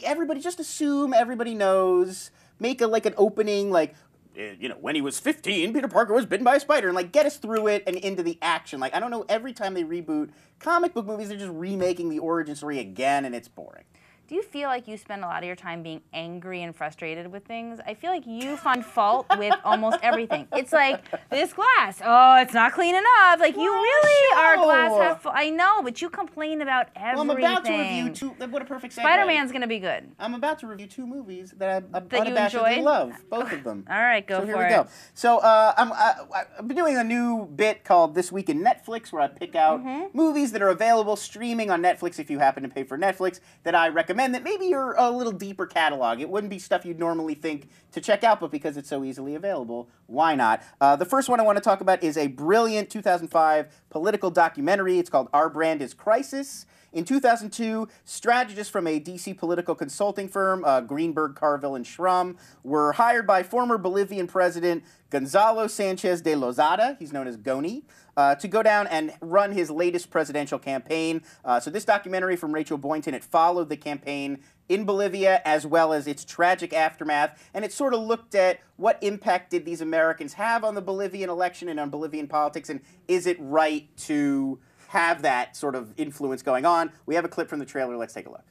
A: Everybody just assume everybody knows. Make an opening when he was 15, Peter Parker was bitten by a spider, and get us through it and into the action. I don't know, every time they reboot comic book movies, they're just remaking the origin story again, and it's boring.
B: Do you feel like you spend a lot of your time being angry and frustrated with things? I feel like you find fault with almost everything. It's like, this glass, it's not clean enough. You really are glass half full. I know, but you complain about everything.
A: Well, I'm about to review what a perfect segue.
B: Spider-Man's going to be good.
A: I'm about to review 2 movies that I
B: that you
A: unabashedly
B: enjoyed?
A: love, both of them.
B: All right, go for it.
A: So here we go. So I've been doing a new bit called This Week in Netflix, where I pick out movies that are available streaming on Netflix if you happen to pay for Netflix that I recommend that maybe you're a little deeper catalog. It wouldn't be stuff you'd normally think to check out, but because it's so easily available, why not? The first one I want to talk about is a brilliant 2005 political documentary. It's called Our Brand is Crisis. In 2002, strategists from a D.C. political consulting firm, Greenberg, Carville, and Schrum, were hired by former Bolivian President Gonzalo Sanchez de Lozada, he's known as Goni, to go down and run his latest presidential campaign. So this documentary from Rachel Boynton, it followed the campaign in Bolivia as well as its tragic aftermath, and it sort of looked at what impact did these Americans have on the Bolivian election and on Bolivian politics, and is it right to have that sort of influence going on. We have a clip from the trailer. Let's take a look.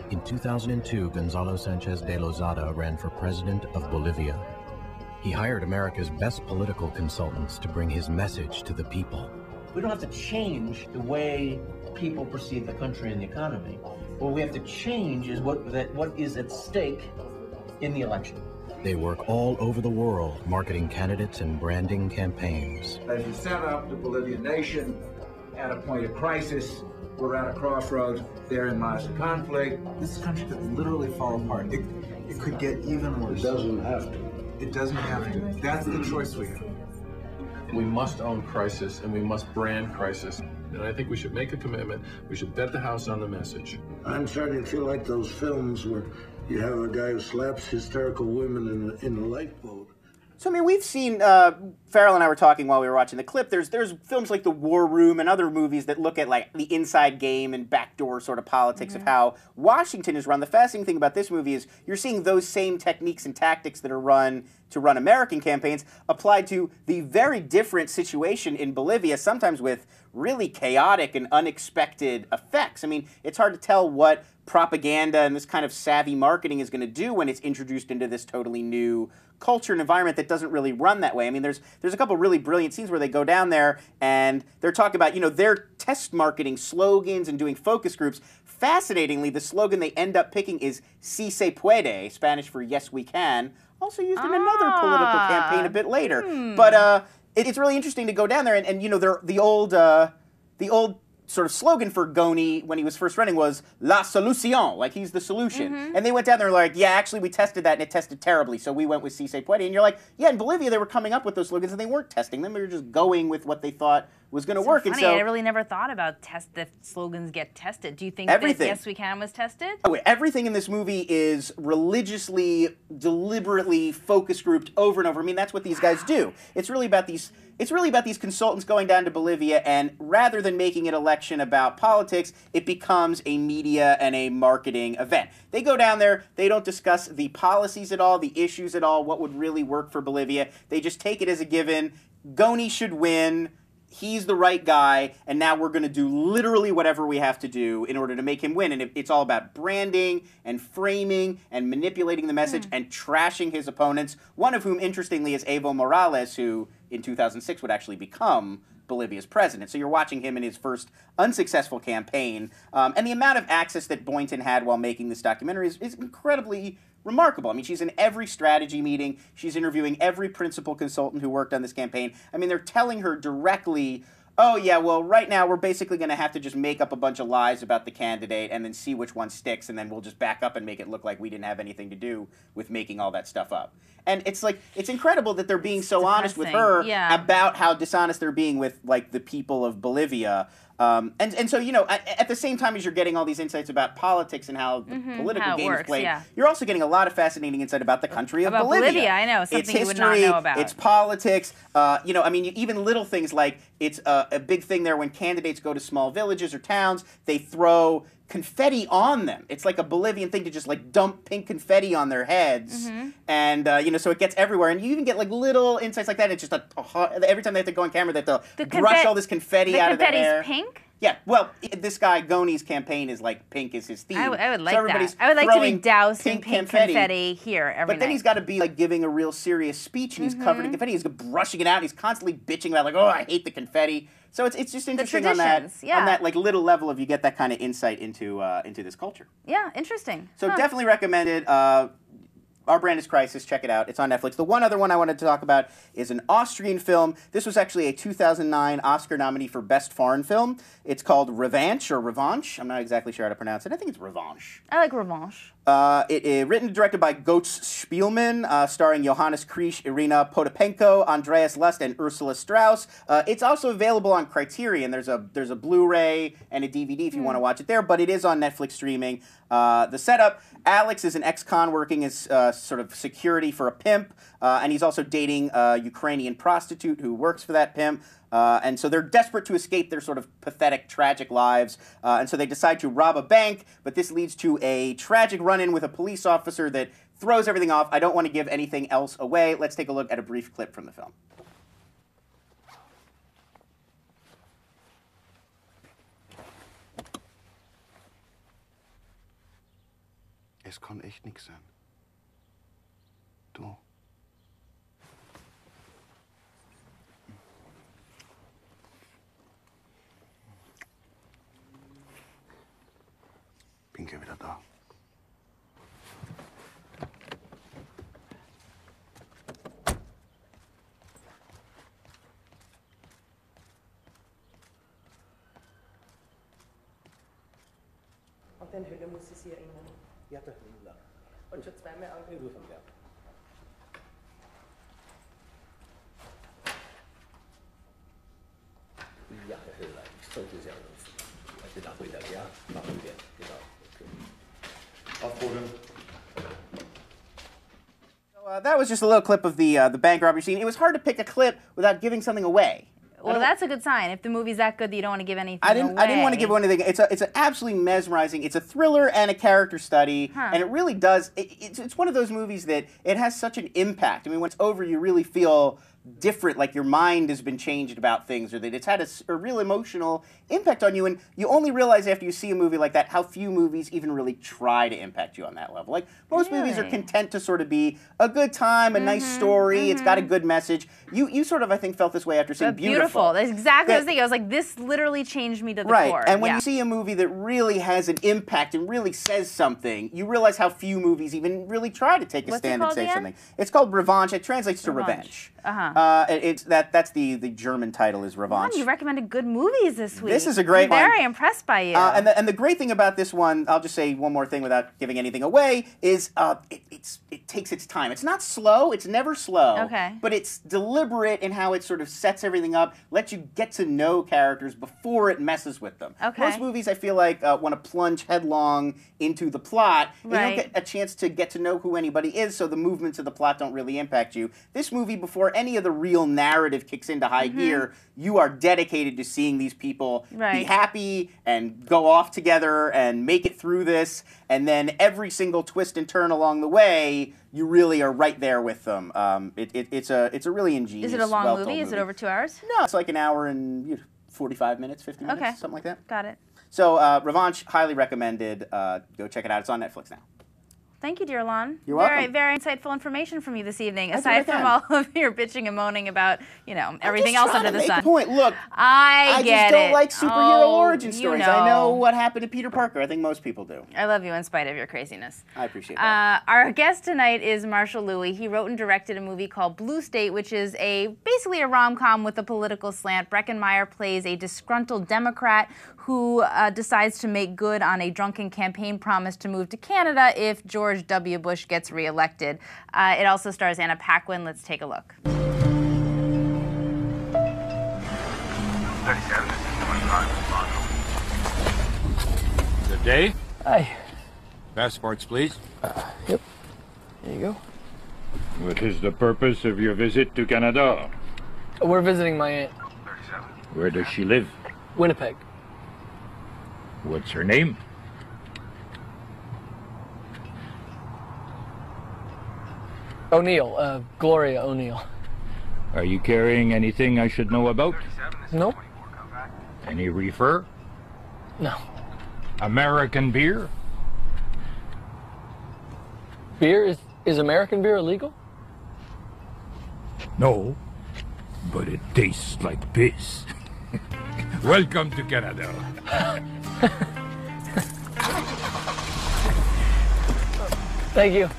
L: In 2002, Gonzalo Sanchez de Lozada ran for president of Bolivia. He hired America's best political consultants to bring his message to the people.
M: We don't have to change the way people perceive the country and the economy. What we have to change is what is at stake in the election.
L: They work all over the world, marketing candidates and branding campaigns.
N: As you set up the Bolivian nation at a point of crisis, we're at a crossroads, therein lies the conflict.
J: This country could literally fall apart. It could get even worse.
F: It doesn't have to.
J: It doesn't have to. That's the choice we have.
I: We must own crisis, and we must brand crisis. And I think we should make a commitment. We should bet the house on the message.
O: I'm starting to feel like those films where you have a guy who slaps hysterical women in a lifeboat.
A: So, I mean, we've seen, Farrell and I were talking while we were watching the clip, there's films like The War Room and other movies that look at, the inside game and backdoor sort of politics of how Washington is run. The fascinating thing about this movie is you're seeing those same techniques and tactics that are run to run American campaigns applied to the very different situation in Bolivia, sometimes with really chaotic and unexpected effects. I mean, it's hard to tell what propaganda and this kind of savvy marketing is going to do when it's introduced into this totally new culture and environment that doesn't really run that way. I mean, there's a couple really brilliant scenes where they go down there and they're talking about, their test marketing slogans and doing focus groups. Fascinatingly, the slogan they end up picking is "Si se puede," Spanish for "yes we can," also used in another political campaign a bit later. But it's really interesting to go down there and the old sort of slogan for Goni when he was first running was "La Solución," like he's the solution. And they went down there like, yeah, actually we tested that and it tested terribly, so we went with "Si se puede." And you're like, yeah, in Bolivia they were coming up with those slogans and they weren't testing them. They were just going with what they thought was going to work.
B: Funny,
A: and so
B: I really never thought about that slogans get tested. Do you think
A: everything.
B: that "Yes We Can" was tested?
A: Oh, everything in this movie is religiously, deliberately focus grouped over and over. I mean, that's what these guys do. It's really about these consultants going down to Bolivia, and rather than making an election about politics, it becomes a media and a marketing event. They go down there, they don't discuss the policies at all, the issues at all, what would really work for Bolivia. They just take it as a given. Goni should win. he's the right guy, and now we're going to do literally whatever we have to do in order to make him win. And it's all about branding and framing and manipulating the message and trashing his opponents, one of whom, interestingly, is Evo Morales, who in 2006 would actually become Bolivia's president. So you're watching him in his first unsuccessful campaign. And the amount of access that Boynton had while making this documentary is incredibly remarkable. I mean, she's in every strategy meeting. She's interviewing every principal consultant who worked on this campaign. I mean, they're telling her directly, oh, yeah, well, right now we're basically going to have to just make up a bunch of lies about the candidate and then see which one sticks, and then we'll just back up and make it look like we didn't have anything to do with making all that stuff up. And it's like, it's incredible that they're being so honest with her about how dishonest they're being with, like, the people of Bolivia. And so, you know, at the same time as you're getting all these insights about politics and how the political game is played, you're also getting a lot of fascinating insight about the country of Bolivia.
B: I know, something
A: its history,
B: you would not know about.
A: Its politics. You know, I mean, even little things like it's a big thing there when candidates go to small villages or towns, they throw confetti on them. It's like a Bolivian thing to just like dump pink confetti on their heads, and you know, so it gets everywhere. And you even get like little insights like that. It's just every time they have to go on camera, they have to brush all this confetti out of their hair.
B: The confetti's pink?
A: Yeah, well, this guy Goni's campaign is like pink is his theme.
B: I would like
A: so
B: that. I would like to be doused in pink confetti here every night.
A: But then he's got to be like giving a real serious speech, and he's covered in confetti. He's brushing it out. And he's constantly bitching about like, oh, I hate the confetti. So it's just interesting on that like little level of you get that kind of insight into this culture.
B: Yeah, interesting.
A: So definitely recommend it. Our Brand is Crisis. Check it out. It's on Netflix. The one other one I wanted to talk about is an Austrian film. This was actually a 2009 Oscar nominee for Best Foreign Film. It's called Revanche or Revanche. I'm not exactly sure how to pronounce it. I think it's Revanche.
B: I like Revanche.
A: Written and directed by Götz Spielmann, starring Johannes Krisch, Irina Potapenko, Andreas Lust, and Ursula Strauss. It's also available on Criterion. There's a Blu-ray and a DVD if you want to watch it there, but it is on Netflix streaming. The setup, Alex is an ex-con working as sort of security for a pimp, and he's also dating a Ukrainian prostitute who works for that pimp. And so they're desperate to escape their sort of pathetic, tragic lives. And so they decide to rob a bank, but this leads to a tragic run-in with a police officer that throws everything off. I don't want to give anything else away. Let's take a look at a brief clip from the film.
P: Es kann echt nix sein. Du. Bin gleich wieder da.
Q: Und den Hülle muss ich sie erinnern. Ja, der Hülle. Und schon zweimal angerufen. Ja. Ja, Herr Höhler, ich sollte Sie anrufen. Heute Nachmittag, ja? Machen wir, genau. Okay. Auf Boden.
A: So, that was just a little clip of the bank robbery scene. It was hard to pick a clip without giving something away.
B: Well, that's a good sign. If the movie's that good that you don't want to give anything away.
A: I didn't want to give anything. It's an absolutely mesmerizing. It's a thriller and a character study, and it really does. It's one of those movies that it has such an impact. I mean, when it's over, you really feel different, like your mind has been changed about things, or that it's had a real emotional impact on you, and you only realize after you see a movie like that how few movies even really try to impact you on that level. Like, most movies are content to sort of be a good time, a nice story, it's got a good message. You sort of, I think, felt this way after seeing Beautiful.
B: That's exactly what I was thinking. I was like, this literally changed me to the core.
A: And when you see a movie that really has an impact and really says something, you realize how few movies even really try to take a stand and say something. It's called Revanche. It translates to revenge. That's the German title is Revanche.
B: You recommended good movies this week.
A: This is a great one.
B: I'm very impressed by you.
A: And the great thing about this one, I'll just say one more thing without giving anything away, is it takes its time. It's not slow. It's never slow.
B: Okay.
A: But it's deliberate in how it sort of sets everything up, lets you get to know characters before it messes with them.
B: Okay.
A: Most movies, I feel like, want to plunge headlong into the plot, and you don't get a chance to get to know who anybody is, so the movements of the plot don't really impact you. This movie, before any of the real narrative kicks into high gear, you are dedicated to seeing these people be happy and go off together and make it through this. And then every single twist and turn along the way, you really are right there with them. It's a really ingenious,
B: Is it a long
A: well-told
B: movie? Is it over 2 hours?
A: No, it's like an hour and 45 minutes, 50 minutes, something like that.
B: Got it.
A: So Revanche, highly recommended. Go check it out. It's on Netflix now.
B: Thank you, dear Lon.
A: You're welcome.
B: Very insightful information from you this evening. Aside from all of your bitching and moaning about, everything else under the sun.
A: I'm just trying to make a point. Look,
B: I
A: just don't like superhero origin stories.
B: You know.
A: I know what happened to Peter Parker. I think most people do.
B: I love you in spite of your craziness.
A: I appreciate that.
B: Our guest tonight is Marshall Louie. He wrote and directed a movie called Blue State, which is basically a rom-com with a political slant. Breckenmeyer plays a disgruntled Democrat who decides to make good on a drunken campaign promise to move to Canada if George W. Bush gets reelected. It also stars Anna Paquin. Let's take a look.
R: 37-25. Good day.
J: Hi.
R: Passports, please.
J: Yep. There you go.
R: What is the purpose of your visit to Canada?
J: We're visiting my aunt.
R: 37. Where does she live?
J: Winnipeg.
R: What's her name?
J: O'Neill. Gloria O'Neill.
R: Are you carrying anything I should know about?
J: Nope.
R: Any reefer?
J: No.
R: American beer?
J: Beer? Is American beer illegal?
R: No, but it tastes like piss. Welcome to Canada.
J: Thank you.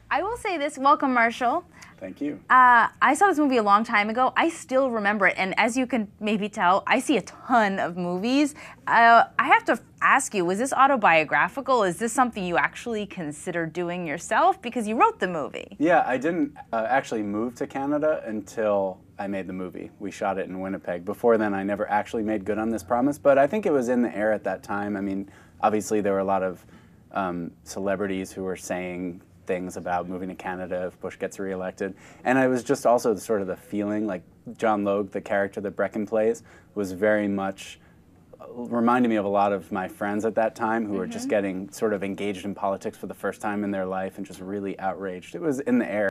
B: I will say this. Welcome, Marshall.
A: Thank you.
B: I saw this movie a long time ago. I still remember it, and as you can maybe tell, I see a ton of movies. I have to ask you, was this autobiographical? Is this something you actually consider doing yourself? Because you wrote the movie.
S: Yeah, I didn't actually move to Canada until I made the movie. We shot it in Winnipeg. Before then, I never actually made good on this promise, but I think it was in the air at that time. I mean, obviously there were a lot of celebrities who were saying things about moving to Canada if Bush gets reelected. And it was just also sort of the feeling, like John Logue, the character that Brecken plays, was very much, reminded me of a lot of my friends at that time who were just getting sort of engaged in politics for the first time in their life and just really outraged. It was in the air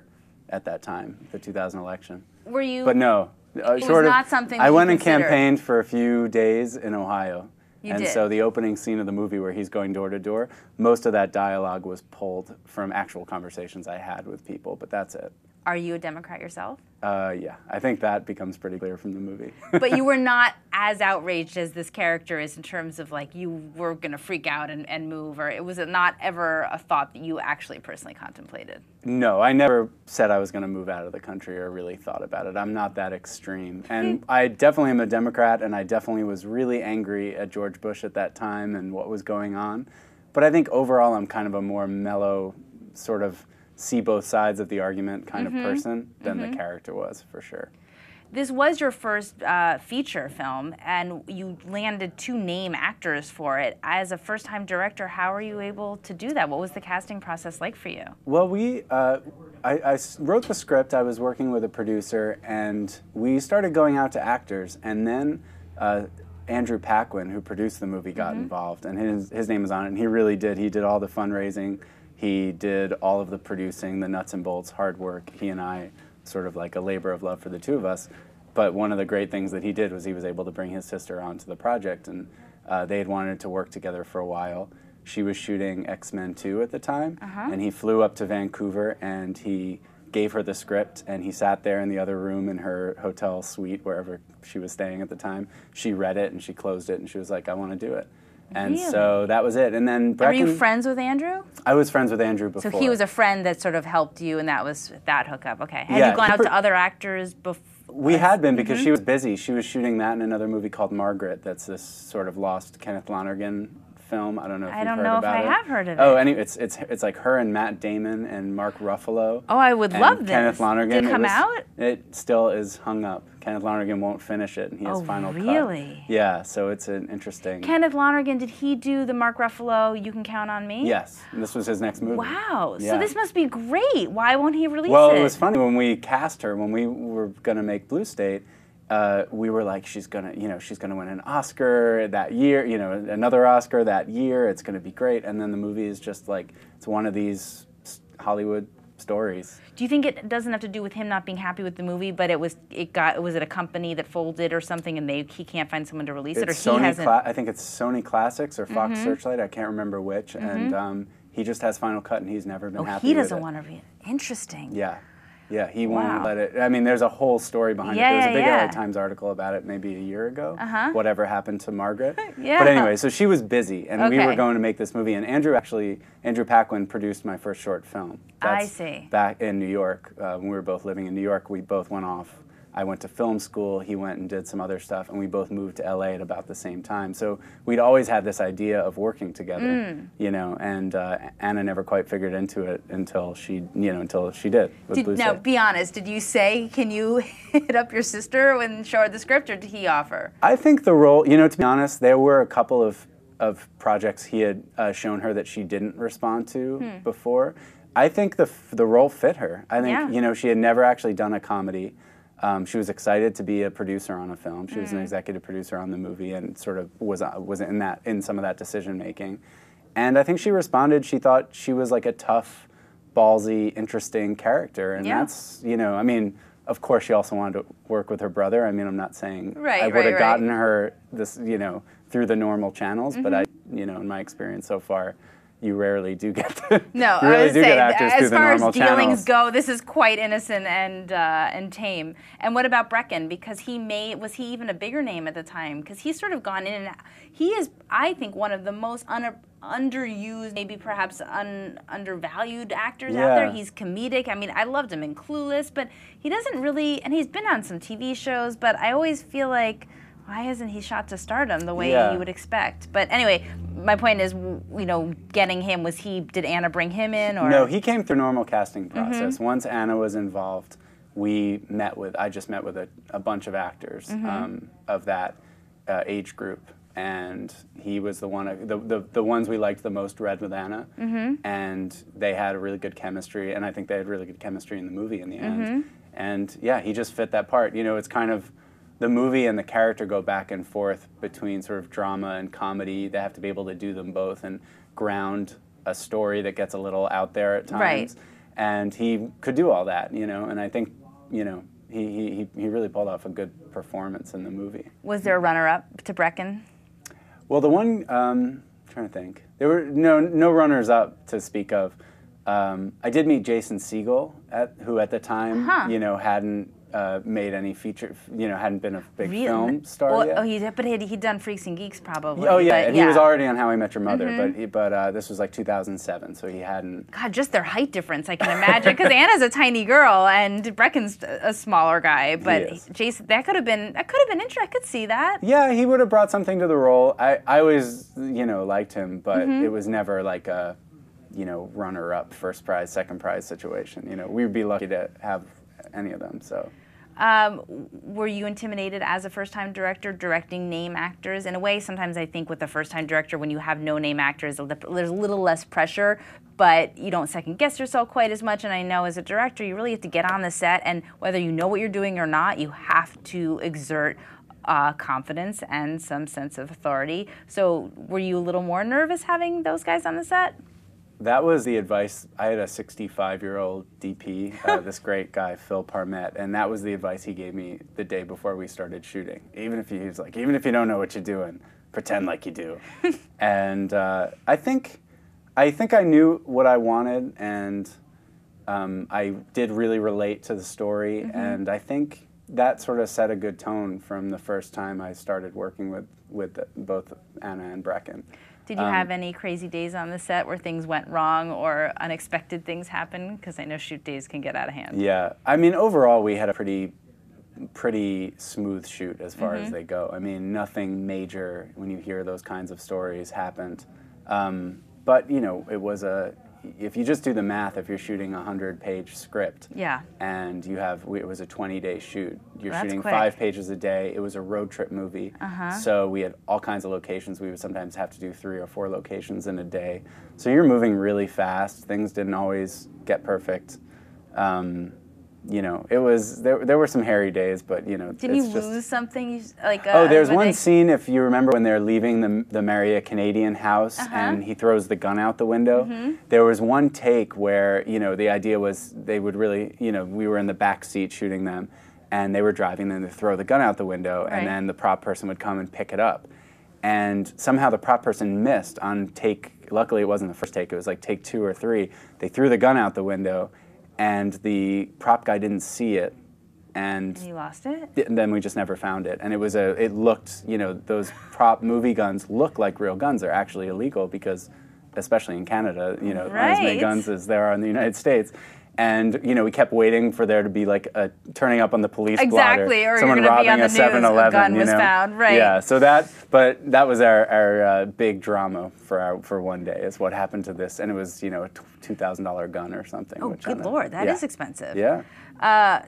S: at that time, the 2000 election.
B: Were you?
S: But no.
B: It was not something
S: I
B: that
S: went
B: you
S: and
B: considered.
S: campaigned for a few days in Ohio.
B: You did.
S: So the opening scene of the movie where he's going door to door, most of that dialogue was pulled from actual conversations I had with people, but that's it.
B: Are you a Democrat yourself?
S: Yeah, I think that becomes pretty clear from the movie.
B: But you were not as outraged as this character is in terms of like you were going to freak out and move, or was it not ever a thought that you actually personally contemplated?
S: No, I never said I was going to move out of the country or really thought about it. I'm not that extreme. And I definitely am a Democrat, and I definitely was really angry at George Bush at that time and what was going on. But I think overall I'm kind of a more mellow, sort of see both sides of the argument kind of person than the character was, for sure.
B: This was your first feature film, and you landed 2 name actors for it. As a first-time director, how were you able to do that? What was the casting process like for you?
S: Well, I wrote the script, I was working with a producer, and we started going out to actors, and then Andrew Paquin, who produced the movie, got involved, and his name was on it, and he really did. He did all the fundraising. He did all of the producing, the nuts and bolts, hard work. He and I, sort of like a labor of love for the two of us. But one of the great things that he did was he was able to bring his sister onto the project, and they had wanted to work together for a while. She was shooting X-Men 2 at the time, and he flew up to Vancouver, and he gave her the script, and he sat there in the other room in her hotel suite, wherever she was staying at the time. She read it, and she closed it, and she was like, I want to do it. And so that was it. And then Brecken,
B: Were you friends with Andrew?
S: I was friends with Andrew before.
B: So he was a friend that sort of helped you, and that was that hookup. Okay. Had you gone out to other actors before?
S: We had been, because she was busy. She was shooting that and another movie called Margaret. That's this sort of lost Kenneth Lonergan film. I don't know if you've heard about it.
B: I don't know if I have heard of it.
S: Oh, anyway, it's like her and Matt Damon and Mark Ruffalo.
B: Oh, I would love this.
S: Kenneth Lonergan.
B: Did it come out?
S: It still is hung up. Kenneth Lonergan won't finish it, and he has final cut.
B: Really?
S: Yeah, so it's an interesting...
B: Kenneth Lonergan, did he do the Mark Ruffalo You Can Count on Me?
S: Yes, and this was his next movie.
B: Wow,
S: Yeah.
B: so this must be great. Why won't he release it?
S: Well, it was funny when we cast her, when we were going to make Blue State, we were like, she's gonna win an Oscar that year, another Oscar that year. It's gonna be great. And then the movie is just like, it's one of these Hollywood stories.
B: Do you think it doesn't have to do with him not being happy with the movie, but was it a company that folded or something, and he can't find someone to release it, or he hasn't?
S: I think it's Sony Classics or Fox Searchlight. I can't remember which. And he just has final cut, and he's never been happy with it.
B: He doesn't want to read it. Interesting.
S: Yeah. Yeah, he won't let it. I mean, there's a whole story behind it. There was a big LA Times article about it maybe a year ago. Whatever happened to Margaret.
B: Yeah.
S: But anyway, so she was busy, and we were going to make this movie. And Andrew Paquin produced my first short film.
B: I see.
S: Back in New York, when we were both living in New York, we both went off. I went to film school, he went and did some other stuff, and we both moved to LA at about the same time. So we'd always had this idea of working together, and Anna never quite figured into it until she did.
B: Now, be honest, did you say, can you hit up your sister and show her the script, or did he offer?
S: I think the role, to be honest, there were a couple of projects he had shown her that she didn't respond to before. I think the role fit her. I think, she had never actually done a comedy. She was excited to be a producer on a film. She was an executive producer on the movie and sort of was in some of that decision making. And I think she responded. She thought she was like a tough, ballsy, interesting character. And that's, I mean, of course she also wanted to work with her brother. I mean, I'm not saying I would have gotten her this, through the normal channels, but in my experience so far, you rarely do get
B: no,
S: you really do get actors through the normal channels.
B: As far as dealings go, this is quite innocent and tame. And what about Brecken? Because was he even a bigger name at the time? Because he's sort of gone in and out. He is, I think, one of the most underused, maybe perhaps undervalued actors out there. He's comedic. I mean, I loved him in Clueless, but he doesn't really, and he's been on some TV shows, but I always feel like, why hasn't he shot to stardom the way you would expect? But anyway, my point is, getting him, did Anna bring him in? Or?
S: No, he came through normal casting process. Once Anna was involved, I just met with a bunch of actors of that age group. And he was the one, the ones we liked the most read with Anna. And they had a really good chemistry, and I think they had really good chemistry in the movie in the end. And yeah, he just fit that part. It's kind of, the movie and the character go back and forth between sort of drama and comedy. They have to be able to do them both and ground a story that gets a little out there at times.
B: Right.
S: And he could do all that, and I think, he really pulled off a good performance in the movie.
B: Was there a runner-up to Brecken?
S: Well, the one, I'm trying to think. There were no runners-up to speak of. I did meet Jason Segel, who at the time, hadn't made any feature, hadn't been a big film star yet.
B: But he'd done Freaks and Geeks probably.
S: Oh yeah, and he was already on How I Met Your Mother, but this was like 2007, so he hadn't.
B: God, just their height difference, I can imagine, because Anna's a tiny girl and Brecken's a smaller guy. But Jason, that could have been interesting. I could see that.
S: Yeah, he would have brought something to the role. I always, liked him, but it was never like a, runner-up, first prize, second prize situation. We'd be lucky to have any of them. So.
B: Were you intimidated as a first-time director directing name actors? In a way, sometimes I think with a first-time director, when you have no-name actors, there's a little less pressure, but you don't second-guess yourself quite as much. And I know as a director, you really have to get on the set, and whether you know what you're doing or not, you have to exert confidence and some sense of authority. So were you a little more nervous having those guys on the set?
S: That was the advice. I had a 65-year-old DP, this great guy, Phil Parmet, and that was the advice he gave me the day before we started shooting. Even if you don't know what you're doing, pretend like you do. And I think I knew what I wanted, and I did really relate to the story, and I think that sort of set a good tone from the first time I started working with both Anna and Brecken.
B: Did you have any crazy days on the set where things went wrong or unexpected things happened? Because I know shoot days can get out of hand.
S: Yeah, I mean, overall we had a pretty smooth shoot as far as they go. I mean, nothing major when you hear those kinds of stories happened. But it was if you just do the math, if you're shooting a 100-page script,
B: yeah,
S: and you have, it was a 20-day shoot. You're
B: That's
S: shooting
B: quick.
S: 5 pages a day. It was a road trip movie, so we had all kinds of locations. We would sometimes have to do 3 or 4 locations in a day. So you're moving really fast. Things didn't always get perfect. You know, it was there were some hairy days, but you know,
B: didn't you lose something? Like
S: there's one scene, if you remember, when they're leaving the marry a Canadian house and he throws the gun out the window. There was one take where, you know, the idea was they would really, you know, we were in the back seat shooting them, and they were driving, and they throw the gun out the window, and then the prop person would come and pick it up, and somehow the prop person missed on take. Luckily, it wasn't the first take; it was like take 2 or 3. They threw the gun out the window, and the prop guy didn't see it, and
B: you lost it.
S: And then we just never found it. And it was it looked, you know, those prop movie guns look like real guns. They're actually illegal because, especially in Canada, you know, aren't as many guns as there are in the United States. And you know, we kept waiting for there to be like a turning up on the police blotter,
B: or
S: someone
B: you're
S: robbing
B: be on the
S: a 7-Eleven.
B: news, a gun
S: you
B: was
S: know?
B: found, right?
S: Yeah. So that was our big drama for one day. Is what happened to this, and it was, you know, a $2,000 gun or something.
B: Oh, good Lord, that is expensive.
S: Yeah.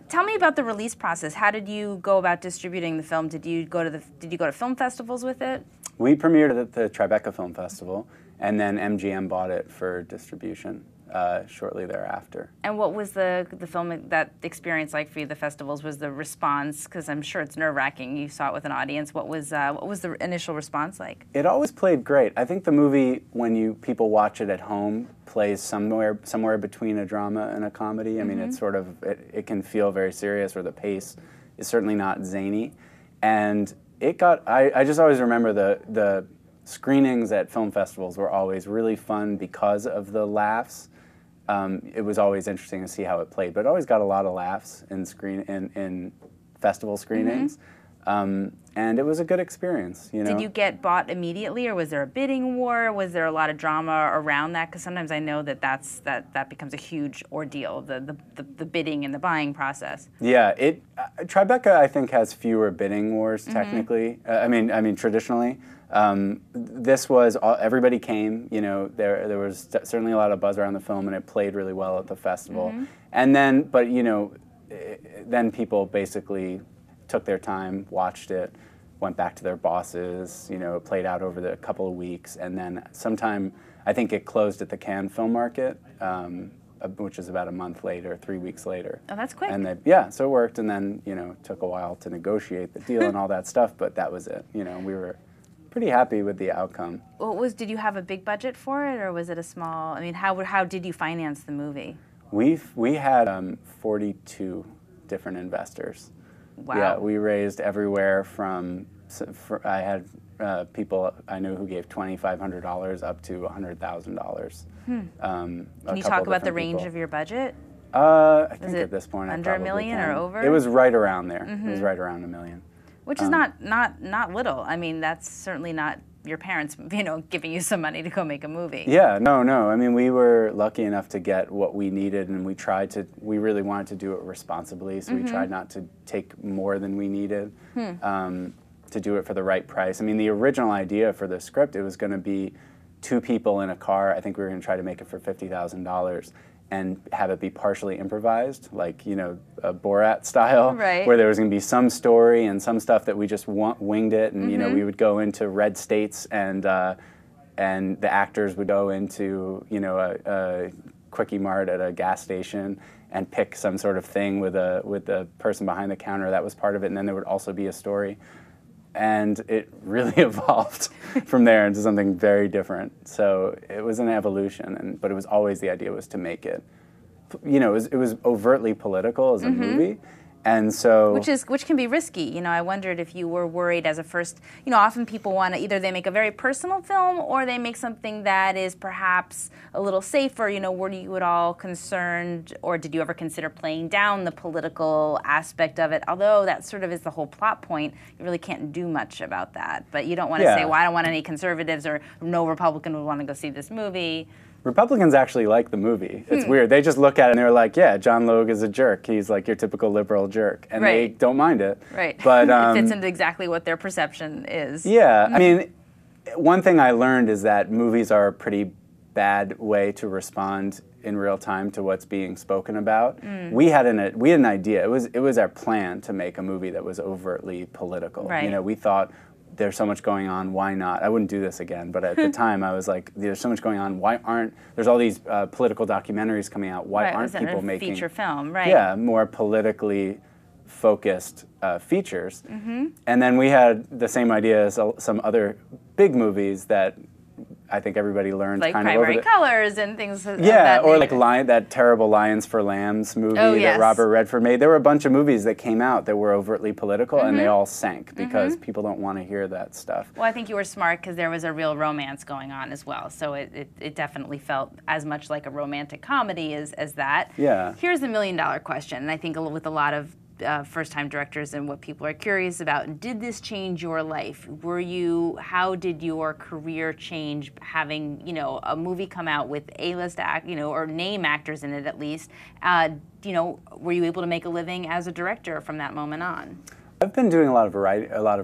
B: Tell me about the release process. How did you go about distributing the film? Did you go to film festivals with it?
S: We premiered it at the Tribeca Film Festival, and then MGM bought it for distribution shortly thereafter.
B: And what was the film, that experience like for you, the festivals? Was the response, because I'm sure it's nerve-wracking, you saw it with an audience, what was the initial response like?
S: It always played great. I think the movie, when people watch it at home, plays somewhere between a drama and a comedy. I mean, it's sort of, it can feel very serious, or the pace is certainly not zany. And it got, I just always remember the screenings at film festivals were always really fun because of the laughs. It was always interesting to see how it played, but it always got a lot of laughs in festival screenings. And it was a good experience, you know.
B: Did you get bought immediately, or was there a bidding war? Was there a lot of drama around that? Because sometimes I know that becomes a huge ordeal, the bidding and the buying process.
S: Yeah, Tribeca, I think, has fewer bidding wars technically. I mean traditionally. This was everybody came. You know, there was certainly a lot of buzz around the film, and it played really well at the festival. And then, but you know, then people basically took their time, watched it, went back to their bosses. You know, it played out over the couple of weeks, and then sometime, I think it closed at the Cannes Film Market, which is about a month later, 3 weeks later.
B: Oh, that's quick.
S: And so it worked, and then, you know, it took a while to negotiate the deal and all that stuff, but that was it. You know, we were pretty happy with the outcome.
B: Did you have a big budget for it, or was it a small? I mean, how did you finance the movie?
S: We had 42 different investors.
B: Wow.
S: Yeah, we raised everywhere from I had people I knew who gave $2,500 up to $100,000.
B: Can you talk about the range of your budget?
S: I think at this point
B: under $1 million or over?
S: It was right around there. It was right around $1 million.
B: Which is not little. I mean, that's certainly not your parents, you know, giving you some money to go make a movie.
S: Yeah, no. I mean, we were lucky enough to get what we needed, and we really wanted to do it responsibly, so we tried not to take more than we needed to do it for the right price. I mean, the original idea for the script, it was going to be 2 people in a car. I think we were going to try to make it for $50,000. And have it be partially improvised, like, you know, a Borat style, where there was going to be some story and some stuff that we just winged it, and you know, we would go into red states, and the actors would go into, you know, a Quickie Mart at a gas station and pick some sort of thing with the person behind the counter. That was part of it, and then there would also be a story. And it really evolved from there into something very different. So it was an evolution, but it was always, the idea was to make it, you know, it was overtly political as a movie. And so,
B: which can be risky. You know, I wondered if you were worried as a first. You know, often people want to either they make a very personal film or they make something that is perhaps a little safer. You know, were you at all concerned, or did you ever consider playing down the political aspect of it? Although that sort of is the whole plot point, you really can't do much about that. But you don't want to say, well, I don't want any conservatives, or no Republican would want to go see this movie.
S: Republicans actually like the movie. It's weird. They just look at it and they're like, yeah, John Logue is a jerk. He's like your typical liberal jerk. And they don't mind it.
B: Right.
S: But
B: it fits into exactly what their perception is.
S: Yeah. I mean, one thing I learned is that movies are pretty bad way to respond in real time to what's being spoken about. We had an idea. It was our plan to make a movie that was overtly political.
B: Right.
S: You know, we thought there's so much going on, why not? I wouldn't do this again, but at the time I was like, there's so much going on, there's all these political documentaries coming out, why aren't people making
B: feature film, right?
S: Yeah, more politically focused features. And then we had the same idea as some other big movies that I think everybody learned
B: like
S: kind of over
B: Primary Colors and things of
S: yeah,
B: that
S: or
B: nature.
S: like that terrible Lions for Lambs movie that Robert Redford made. There were a bunch of movies that came out that were overtly political, and they all sank because people don't want to hear that stuff.
B: Well, I think you were smart because there was a real romance going on as well. So it definitely felt as much like a romantic comedy as that.
S: Yeah.
B: Here's the $1 million question, and I think with a lot of first-time directors and what people are curious about. Did this change your life? How did your career change having, a movie come out with A-list or name actors in it at least? Were you able to make a living as a director from that moment on?
S: I've been doing a lot of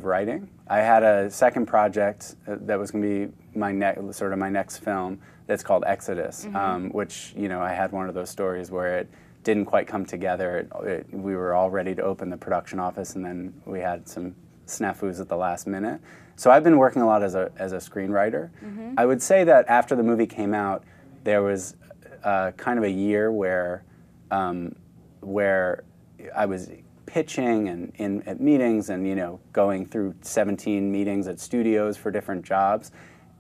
S: writing. I had a second project that was going to be my next film that's called Exodus, which, I had one of those stories where it didn't quite come together. We were all ready to open the production office, and then we had some snafus at the last minute. So I've been working a lot as a screenwriter. I would say that after the movie came out, there was kind of a year where I was pitching and at meetings and going through 17 meetings at studios for different jobs,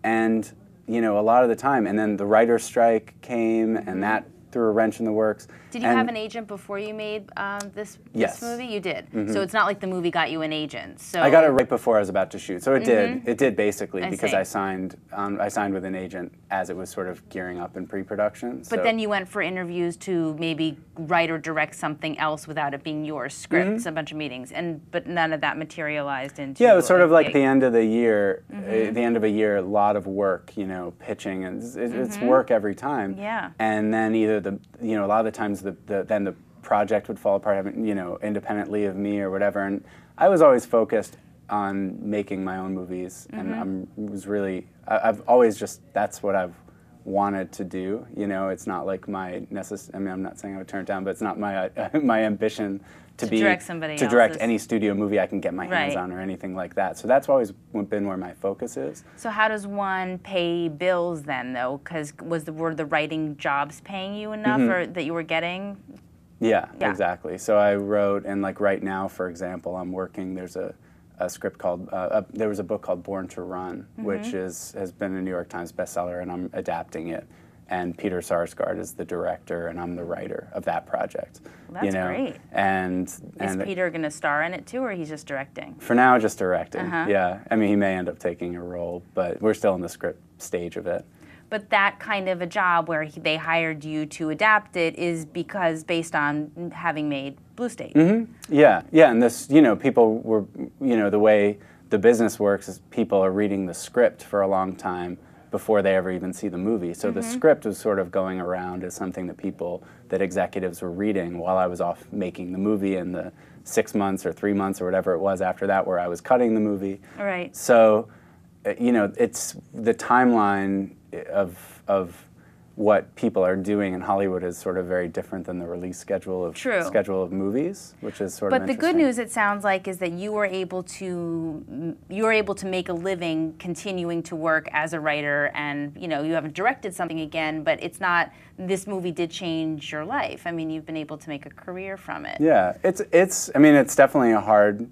S: and a lot of the time, and then the writer's strike came, and that threw a wrench in the works.
B: Did you have an agent before you made this movie? You did. So it's not like the movie got you an agent. So
S: I got it right before I was about to shoot. So it did. It did basically because I signed with an agent as it was sort of gearing up in pre-production.
B: But then you went for interviews to maybe write or direct something else without it being your script. A bunch of meetings, but none of that materialized into.
S: Yeah, it was sort of like the end of the year. The end of a year, a lot of work. Pitching, and it's work every time.
B: Yeah.
S: And then either a lot of the times then the project would fall apart, independently of me or whatever. And I was always focused on making my own movies, and I've always that's what I've wanted to do. It's not like I'm not saying I would turn it down, but it's not my my ambition to direct any studio movie I can get my hands on or anything like that. So that's always been where my focus is.
B: So how does one pay bills then, though? Because were the writing jobs paying you enough or that you were getting?
S: Yeah, exactly. So I wrote, and like right now, for example, I'm working. There's a script called there was a book called Born to Run, which has been a New York Times bestseller, and I'm adapting it. And Peter Sarsgaard is the director, and I'm the writer of that project.
B: Well, that's great.
S: And
B: is Peter going to star in it too, or he's just directing?
S: For now, just directing. Yeah, he may end up taking a role, but we're still in the script stage of it.
B: But that kind of a job where they hired you to adapt it is based on having made Blue State.
S: Yeah, and this, people were, the way the business works is people are reading the script for a long time before they ever even see the movie. So the script was sort of going around as something that executives were reading while I was off making the movie in the 6 months or 3 months or whatever it was after that where I was cutting the movie.
B: Right.
S: So, it's the timeline of what people are doing in Hollywood is sort of very different than the release schedule of movies, which is sort of
B: But the good news, it sounds like, is that you were able to make a living continuing to work as a writer, and you haven't directed something again, but it's not. This movie did change your life. You've been able to make a career from it.
S: Yeah, it's definitely a hard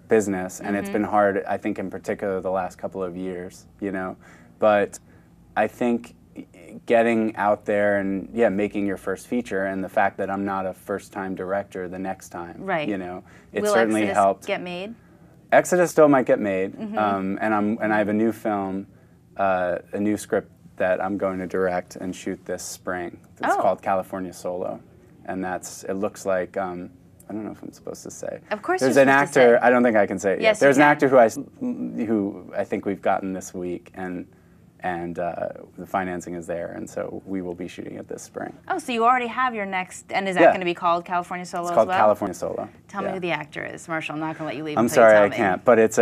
S: business, and it's been hard, I think, in particular the last couple of years. But I think getting out there and making your first feature, and the fact that I'm not a first-time director the next time,
B: right?
S: It certainly helped.
B: Get made?
S: Exodus still might get made, and I have a new film, a new script that I'm going to direct and shoot this spring. It's called California Solo, and it looks like. I don't know if I'm supposed to say.
B: Of course,
S: there's an actor. I don't think I can say it yet.
B: Yes,
S: there's an actor who I think we've gotten this week, and and the financing is there, and so we will be shooting it this spring.
B: Oh, so you already have your next, and is that going to be called California Solo
S: It's called
B: as well?
S: California Solo.
B: Tell me who the actor is. Marshall, I'm not going to let you leave
S: I'm
B: until you
S: sorry,
B: tell
S: I
B: me.
S: can't, but it's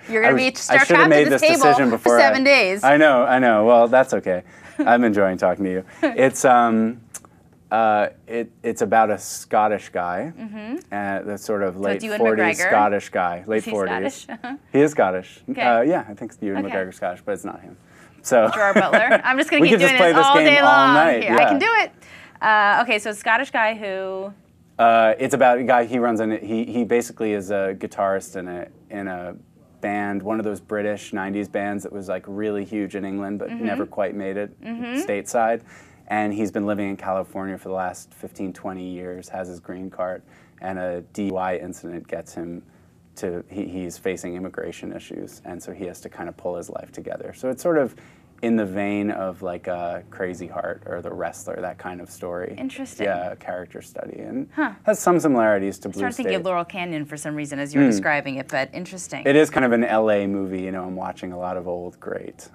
B: You're going to be
S: I
B: trapped
S: should have made
B: at this
S: this
B: table
S: decision
B: for
S: before
B: 7 days.
S: I know. Well, that's okay. I'm enjoying talking to you. It's it's about a Scottish guy, the sort of late 40s Scottish guy, late 40s.
B: Scottish?
S: He is Scottish.
B: Okay.
S: Yeah, I think Ewan McGregor's Scottish, but it's not him. So
B: Gerard Butler. I'm just going to keep doing
S: play
B: this all
S: game
B: day
S: all
B: long.
S: night.
B: Here.
S: Yeah.
B: I can do it. Okay, so Scottish guy who.
S: It's about a guy. He runs he basically is a guitarist in a band, one of those British '90s bands that was like really huge in England, but never quite made it stateside. And he's been living in California for the last 15, 20 years. Has his green card, and a DUI incident gets him to. He's facing immigration issues, and so he has to kind of pull his life together. So it's sort of in the vein of like a Crazy Heart or The Wrestler, that kind of story.
B: Interesting.
S: Yeah, a character study, and has some similarities to Blue
B: I started
S: State.
B: thinking of Laurel Canyon for some reason as you were describing it, but interesting.
S: It is kind of an LA movie. You know, I'm watching a lot of old, great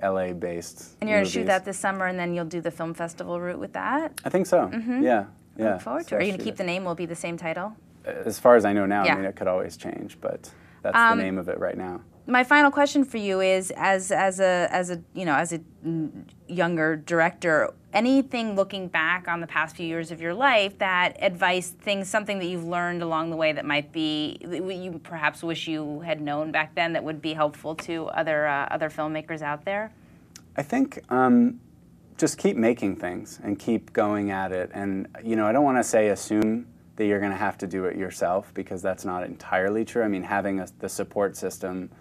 S: LA-based
B: And you're going to
S: movies.
B: shoot that this summer, and then you'll do the film festival route with that?
S: I think so. Yeah.
B: I look forward to it. Are you going to keep the name? Will it be the same title?
S: As far as I know now,
B: Yeah.
S: I mean, it could always change, but that's the name of it right now.
B: My final question for you is, as a younger director, anything looking back on the past few years of your life, that advice, something that you've learned along the way that might be you perhaps wish you had known back then that would be helpful to other filmmakers out there?
S: I think just keep making things and keep going at it, and I don't want to say assume that you're going to have to do it yourself, because that's not entirely true. I mean, having the support system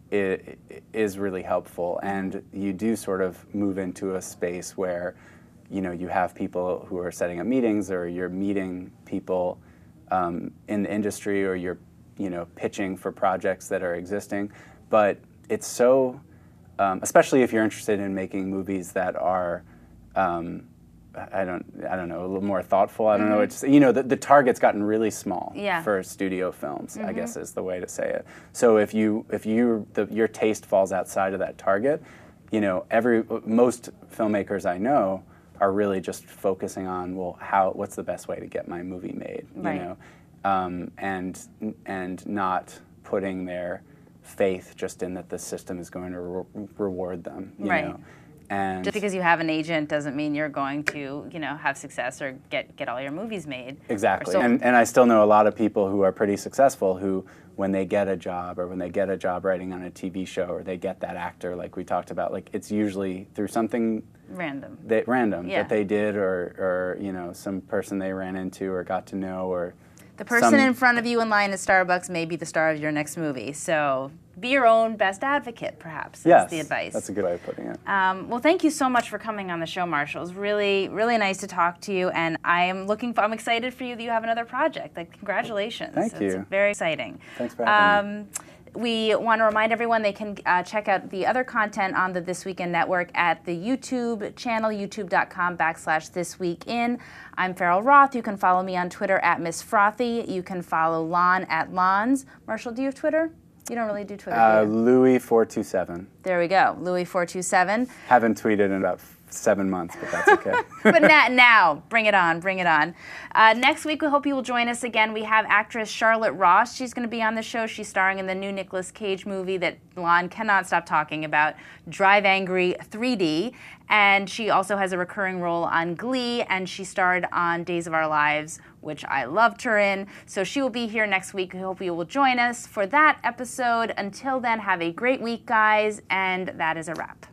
S: is really helpful, and you do sort of move into a space where you have people who are setting up meetings, or you're meeting people in the industry, or you're pitching for projects that are existing. But it's so especially if you're interested in making movies that are I don't know, a little more thoughtful. I don't know. It's the target's gotten really small for studio films. I guess is the way to say it. So if your taste falls outside of that target, most filmmakers I know are really just focusing on, well, what's the best way to get my movie made, and not putting their faith just in that the system is going to reward them, you know. And
B: just because you have an agent doesn't mean you're going to, have success or get all your movies made.
S: Exactly. And I still know a lot of people who are pretty successful who, when they get a job, or when they get a job writing on a TV show, or they get that actor like we talked about, like it's usually through something
B: random
S: that they did, or some person they ran into or got to know, or
B: the person in front of you in line at Starbucks may be the star of your next movie. So be your own best advocate, perhaps, is the advice.
S: That's a good way of putting it.
B: Well, thank you so much for coming on the show, Marshall. It was really, really nice to talk to you, and I'm excited for you that you have another project. Like, congratulations.
S: Thank you.
B: It's very exciting.
S: Thanks for having me.
B: We want to remind everyone they can check out the other content on the This Week In Network at the YouTube channel, youtube.com/thisweekin. I'm Farrell Roth. You can follow me on Twitter at Miss Frothy. You can follow Lon at Lons. Marshall, do you have Twitter? You don't really do Twitter, do you?
S: Louie427.
B: There we go, Louie427.
S: Haven't tweeted in about 7 months, but that's okay.
B: But now, bring it on, bring it on. Next week, we hope you will join us again. We have actress Charlotte Ross. She's going to be on the show. She's starring in the new Nicolas Cage movie that Lon cannot stop talking about, Drive Angry 3D. And she also has a recurring role on Glee, and she starred on Days of Our Lives, which I loved her in. So she will be here next week. We hope you will join us for that episode. Until then, have a great week, guys, and that is a wrap.